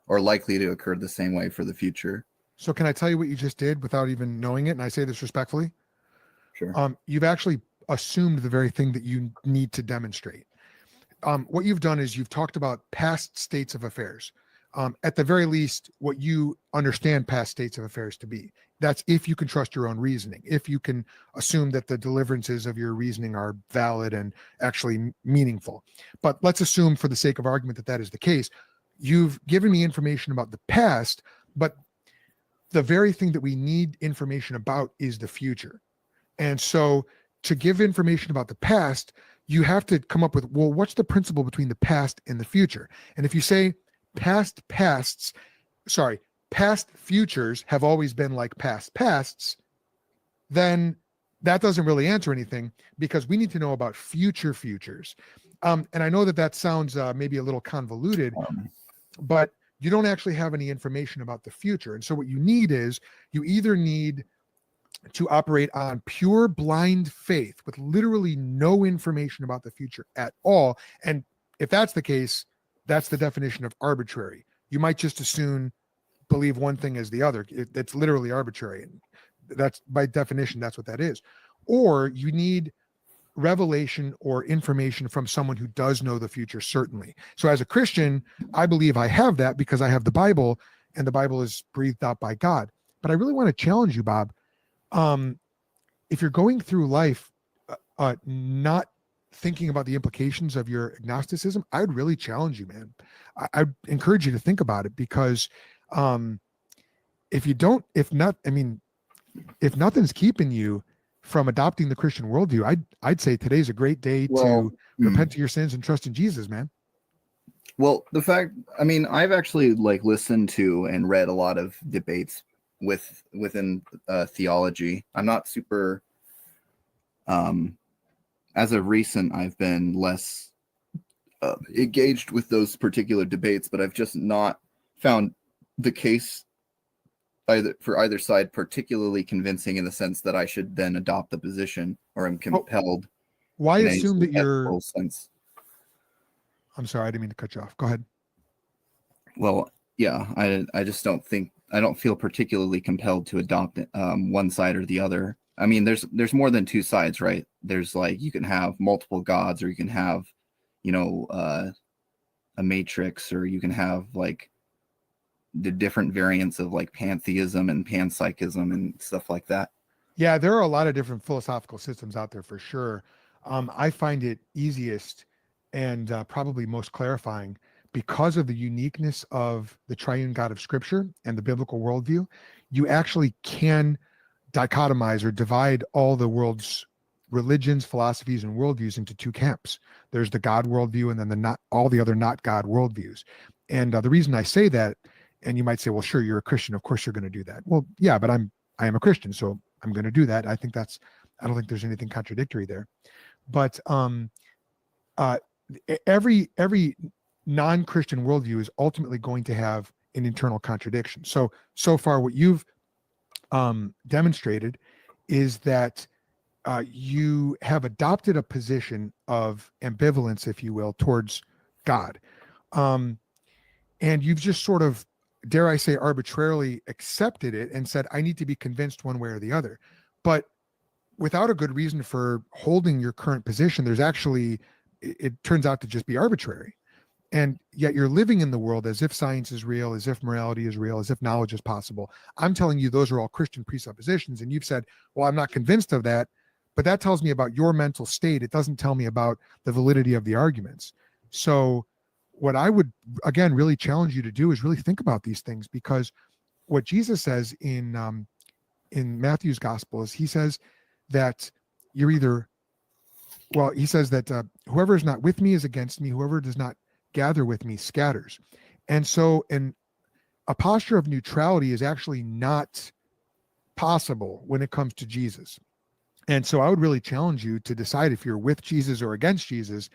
Speaker 6: to occur the same way for the future.
Speaker 8: So can I tell you what you just did without even knowing it? And I say this respectfully.
Speaker 6: Sure.
Speaker 8: You've actually assumed the very thing that you need to demonstrate. What you've done is you've talked about past states of affairs. At the very least, what you understand past states of affairs to be. That's if you can trust your own reasoning, if you can assume that the deliverances of your reasoning are valid and actually meaningful. But let's assume for the sake of argument that that is the case. You've given me information about the past, but the very thing that we need information about is the future. And so to give information about the past, you have to come up with, well, what's the principle between the past and the future? And if you say past futures have always been like past pasts, then that doesn't really answer anything, because we need to know about future futures. And I know that sounds maybe a little convoluted, but you don't actually have any information about the future. And so what you need is, you either need to operate on pure blind faith with literally no information about the future at all. And if that's the case, that's the definition of arbitrary. You might just as soon believe one thing as the other. It's literally arbitrary. And that's, by definition, that's what that is. Or you need revelation or information from someone who does know the future, certainly. So as a Christian, I believe I have that because I have the Bible, and the Bible is breathed out by God. But I really want to challenge you, Bob. If you're going through life not thinking about the implications of your agnosticism, I'd really challenge you, man. I'd encourage you to think about it, because if nothing's keeping you from adopting the Christian worldview, I'd say today's a great day to repent of your sins and trust in Jesus, man.
Speaker 6: Well, I've actually listened to and read a lot of debates within theology. I'm not super as of recent, I've been less engaged with those particular debates, but I've just not found the case for either side particularly convincing, in the sense that I should then adopt the position, or am compelled.
Speaker 8: Why assume that you're
Speaker 6: sense?
Speaker 8: I'm sorry, I didn't mean to cut you off. Go ahead.
Speaker 6: Well, yeah, I just don't feel particularly compelled to adopt one side or the other. I mean, there's more than two sides, right? There's you can have multiple gods, or you can have, a matrix, or you can have the different variants of pantheism and panpsychism and stuff like that.
Speaker 8: Yeah, there are a lot of different philosophical systems out there for sure. I find it easiest and probably most clarifying, because of the uniqueness of the triune God of Scripture and the biblical worldview. You actually can dichotomize or divide all the world's religions, philosophies, and worldviews into two camps. There's the God worldview, and then all the other not God worldviews. And the reason I say that, and you might say, well, sure, you're a Christian, of course you're going to do that. Well, yeah, but I am a Christian, so I'm going to do that. I don't think there's anything contradictory there. But every non-Christian worldview is ultimately going to have an internal contradiction. So far what you've demonstrated is that you have adopted a position of ambivalence, if you will, towards God. And you've just sort of, dare I say, arbitrarily accepted it and said, I need to be convinced one way or the other. But without a good reason for holding your current position, it turns out to just be arbitrary. And yet you're living in the world as if science is real, as if morality is real, as if knowledge is possible. I'm telling you, those are all Christian presuppositions. And you've said, well, I'm not convinced of that, but that tells me about your mental state. It doesn't tell me about the validity of the arguments. So what I would, again, really challenge you to do is really think about these things, because what Jesus says in Matthew's gospel is, he says that you're either, well, he says that whoever is not with me is against me. Whoever does not gather with me scatters. And so a posture of neutrality is actually not possible when it comes to Jesus. And so I would really challenge you to decide if you're with Jesus or against Jesus.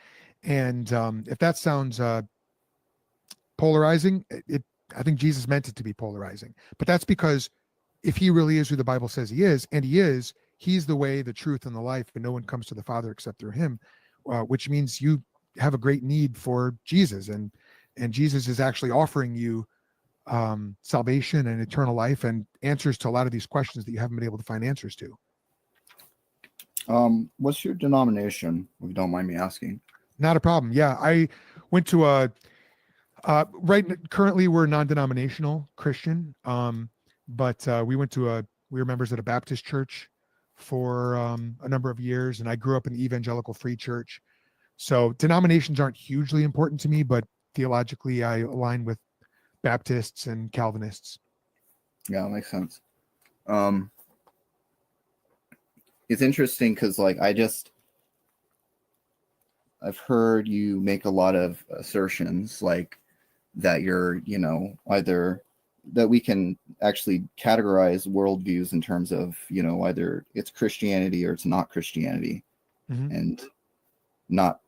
Speaker 8: And if that sounds polarizing, I think Jesus meant it to be polarizing. But that's because if he really is who the Bible says he is, and he is, he's the way, the truth, and the life, and no one comes to the Father except through him, which means you have a great need for Jesus. And Jesus is actually offering you salvation and eternal life and answers to a lot of these questions that you haven't been able to find answers to.
Speaker 6: What's your denomination, if you don't mind me asking?
Speaker 8: Not a problem. Yeah, I went to currently we're non-denominational Christian, but we were members at a Baptist church for a number of years, and I grew up in the evangelical free church. So denominations aren't hugely important to me, but theologically I align with Baptists and Calvinists.
Speaker 6: Yeah, that makes sense. It's interesting because, like, I've heard you make a lot of assertions, like that you're, either that we can actually categorize worldviews in terms of, either it's Christianity or it's not Christianity, and not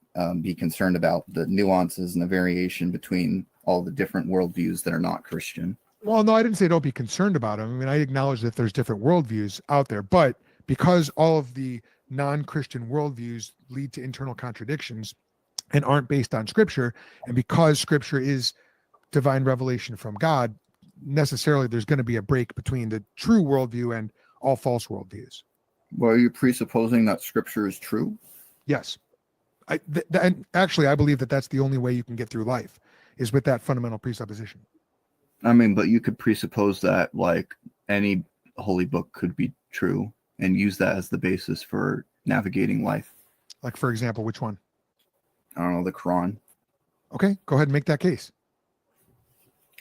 Speaker 6: be concerned about the nuances and the variation between all the different worldviews that are not Christian.
Speaker 8: Well, no, I didn't say don't be concerned about them. I mean, I acknowledge that there's different worldviews out there, but because all of the non-Christian worldviews lead to internal contradictions and aren't based on Scripture, and because Scripture is divine revelation from God, necessarily there's going to be a break between the true worldview and all false worldviews.
Speaker 6: Well, are you presupposing that Scripture is true?
Speaker 8: Yes. And actually, I believe that that's the only way you can get through life, is with that fundamental presupposition.
Speaker 6: I mean, but you could presuppose that, like, any holy book could be true and use that as the basis for navigating life.
Speaker 8: Like, for example, which one?
Speaker 6: I don't know, the Quran.
Speaker 8: Okay, go ahead and make that case.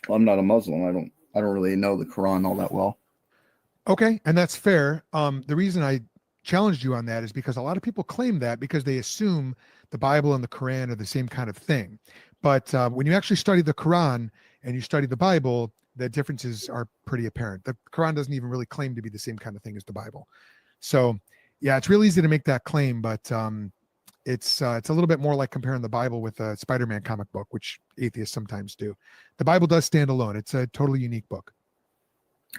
Speaker 6: Well, I'm not a Muslim. I don't really know the Quran all that well.
Speaker 8: Okay, and that's fair. The reason I challenged you on that is because a lot of people claim that because they assume the Bible and the Quran are the same kind of thing. But when you actually study the Quran and you study the Bible, the differences are pretty apparent. The Quran doesn't even really claim to be the same kind of thing as the Bible. So, yeah, it's real easy to make that claim, but it's a little bit more like comparing the Bible with a Spider-Man comic book, which atheists sometimes do. The Bible does stand alone. It's a totally unique book.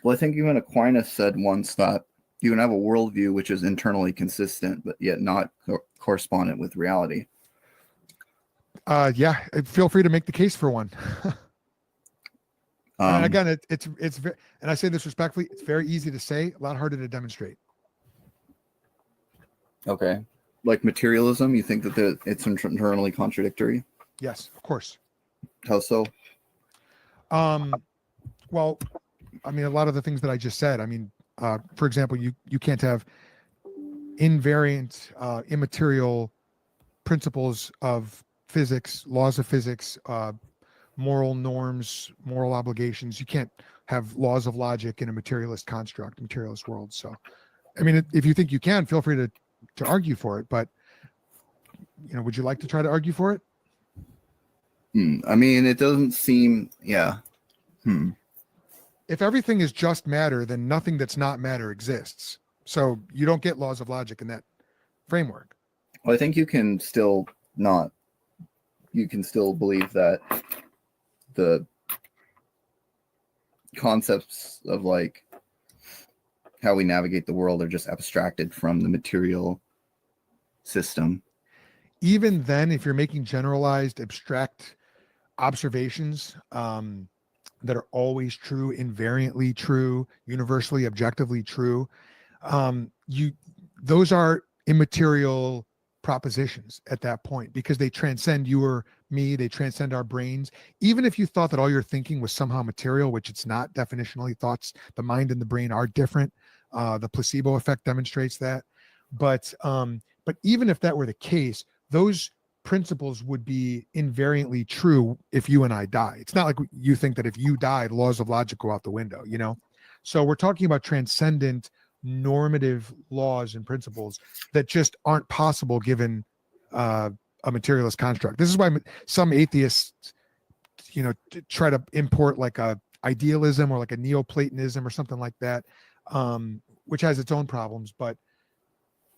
Speaker 6: Well, I think even Aquinas said once that you can have a worldview which is internally consistent, but yet not correspondent with reality.
Speaker 8: Yeah, feel free to make the case for one. And again, it's very, and I say this respectfully, it's very easy to say, a lot harder to demonstrate.
Speaker 6: Okay. Like materialism, you think that it's internally contradictory?
Speaker 8: Yes, of course.
Speaker 6: How so?
Speaker 8: Well, I mean, a lot of the things that I just said, I mean, for example, you can't have invariant, immaterial principles of physics, laws of physics, moral norms, moral obligations. You can't have laws of logic in a materialist construct, materialist world. So, I mean, if you think you can, feel free to argue for it. But, would you like to try to argue for it?
Speaker 6: I mean, it doesn't seem, yeah.
Speaker 8: If everything is just matter, then nothing that's not matter exists. So you don't get laws of logic in that framework.
Speaker 6: Well, I think you can still believe that the concepts of, like, how we navigate the world are just abstracted from the material system.
Speaker 8: Even then, if you're making generalized, abstract observations that are always true, invariantly true, universally, objectively true, those are immaterial propositions at that point, because they transcend you or me, they transcend our brains. Even if you thought that all your thinking was somehow material, which it's not definitionally, thoughts, the mind and the brain are different. The placebo effect demonstrates that. But even if that were the case, those principles would be invariantly true if you and I die. It's not like you think that if you die, the laws of logic go out the window, you know? So we're talking about transcendent normative laws and principles that just aren't possible given a materialist construct. This is why some atheists, you know, try to import like a idealism or like a Neoplatonism or something like that, which has its own problems. But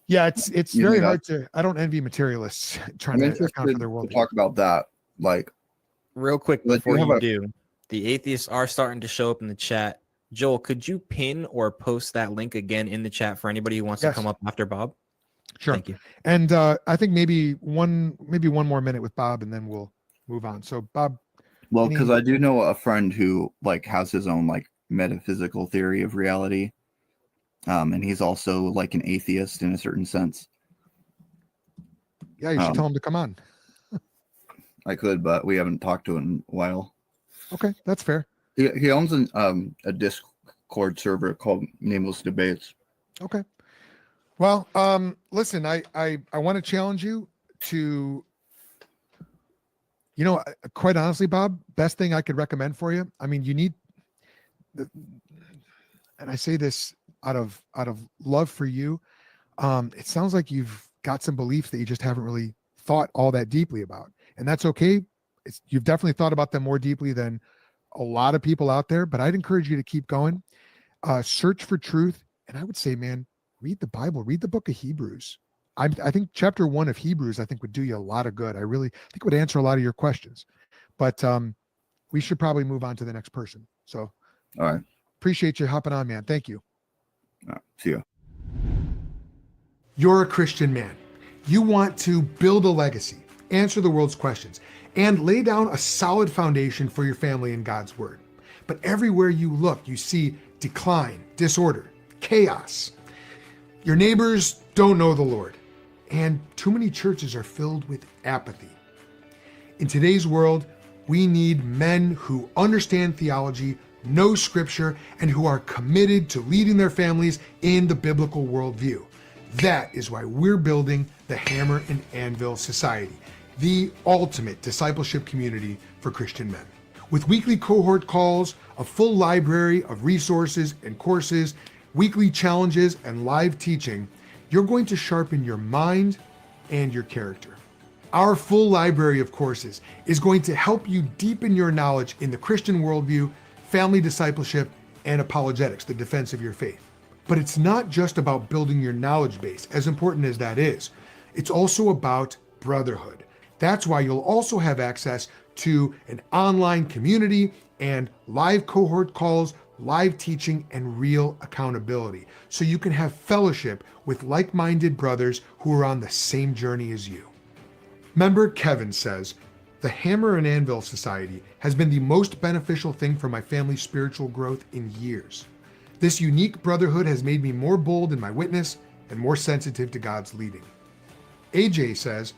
Speaker 8: yeah, it's very hard to. I don't envy materialists trying to account for their worldview.
Speaker 6: Talk about that, like
Speaker 7: real quick before you do. The atheists are starting to show up in the chat. Joel, could you pin or post that link again in the chat for anybody who wants to come up after Bob?
Speaker 8: Sure.
Speaker 7: Thank you.
Speaker 8: And I think maybe one more minute with Bob, and then we'll move on. So Bob.
Speaker 6: Well, because I do know a friend who like has his own like metaphysical theory of reality. And he's also like an atheist in a certain sense.
Speaker 8: Yeah, you should tell him to come on.
Speaker 6: I could, but we haven't talked to him in a while.
Speaker 8: Okay, that's fair.
Speaker 6: He owns a Discord server called Nameless Debates.
Speaker 8: Okay. Well, listen, I want to challenge you to, you know, quite honestly, Bob, best thing I could recommend for you. I mean, you need, and I say this out of love for you. It sounds like you've got some beliefs that you just haven't really thought all that deeply about, and that's okay. You've definitely thought about them more deeply than a lot of people out there, but I'd encourage you to keep going. Search for truth, and I would say, man, read the Bible, read the book of Hebrews. I think chapter 1 of Hebrews, I think, would do you a lot of good. I really think it would answer a lot of your questions. But we should probably move on to the next person. So,
Speaker 6: all right,
Speaker 8: appreciate you hopping on, man. Thank you.
Speaker 6: See you.
Speaker 8: You're a Christian man. You want to build a legacy, answer the world's questions, and lay down a solid foundation for your family in God's word. But everywhere you look, you see decline, disorder, chaos. Your neighbors don't know the Lord, and too many churches are filled with apathy. In today's world, we need men who understand theology, know scripture, and who are committed to leading their families in the biblical worldview. That is why we're building the Hammer and Anvil Society, the ultimate discipleship community for Christian men. With weekly cohort calls, a full library of resources and courses, weekly challenges, and live teaching, you're going to sharpen your mind and your character. Our full library of courses is going to help you deepen your knowledge in the Christian worldview, family discipleship, and apologetics, the defense of your faith. But it's not just about building your knowledge base, as important as that is. It's also about brotherhood. That's why you'll also have access to an online community and live cohort calls, live teaching, and real accountability. So you can have fellowship with like-minded brothers who are on the same journey as you. Member Kevin says, the Hammer and Anvil Society has been the most beneficial thing for my family's spiritual growth in years. This unique brotherhood has made me more bold in my witness and more sensitive to God's leading. AJ says,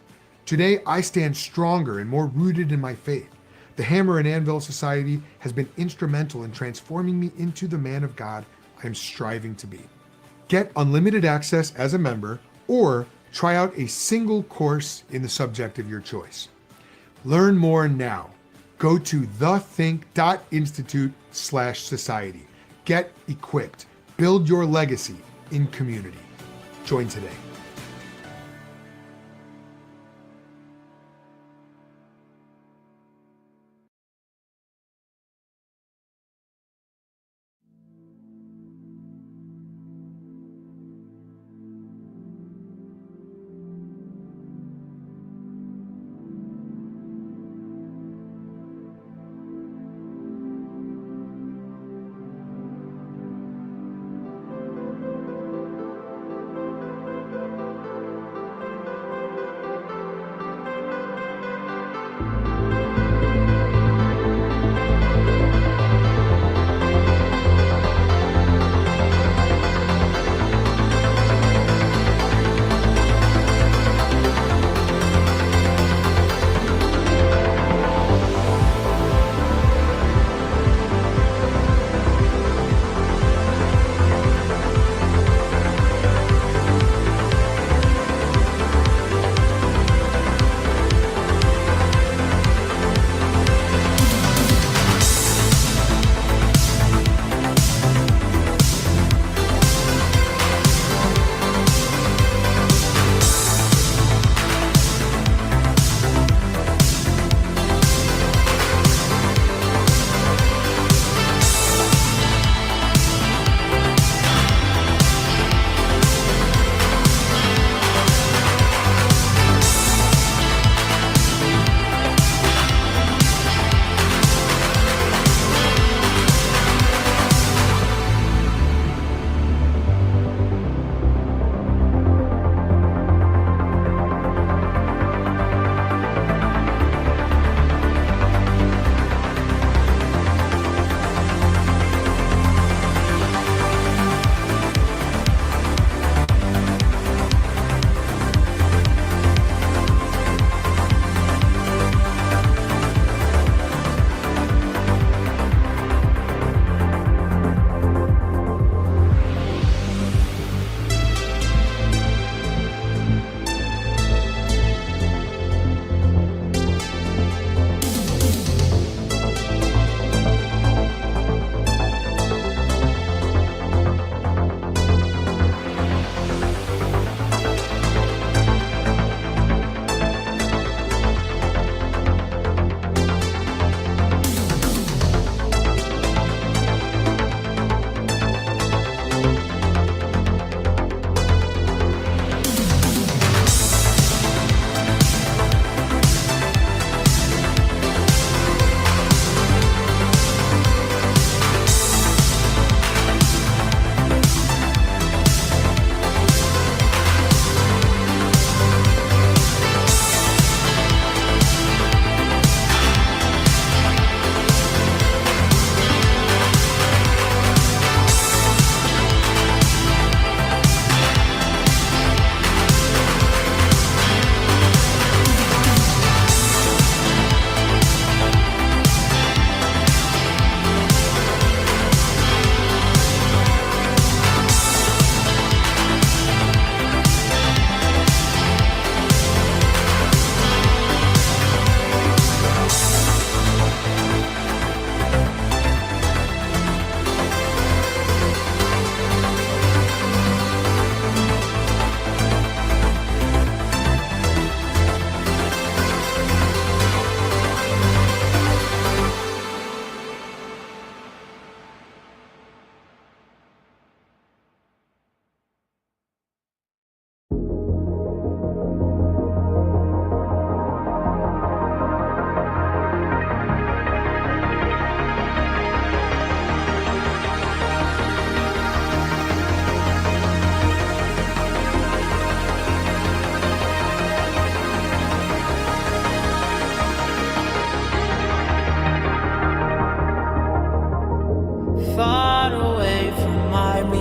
Speaker 8: today I stand stronger and more rooted in my faith. The Hammer and Anvil Society has been instrumental in transforming me into the man of God I am striving to be. Get unlimited access as a member or try out a single course in the subject of your choice. Learn more now. Go to thethink.institute/society. Get equipped. Build your legacy in community. Join today.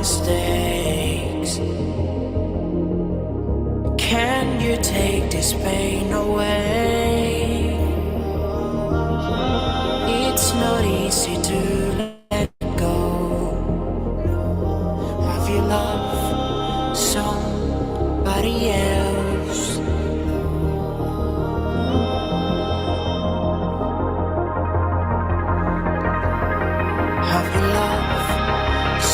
Speaker 9: mistakes. Can you take this pain away? It's not easy to let go. Have you loved somebody else? Have you loved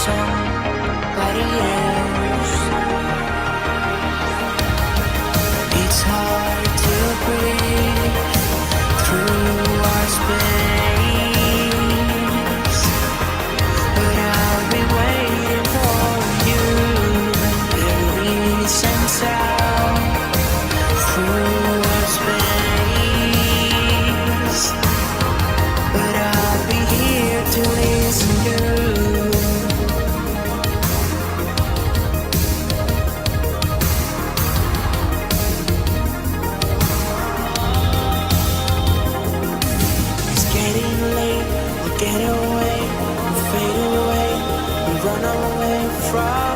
Speaker 9: somebody else? It's hard to breathe through our space, but I'll be waiting for you. There is and sound through our space, but I'll be here to listen to. It's getting late, we get away, we fade away, we run away from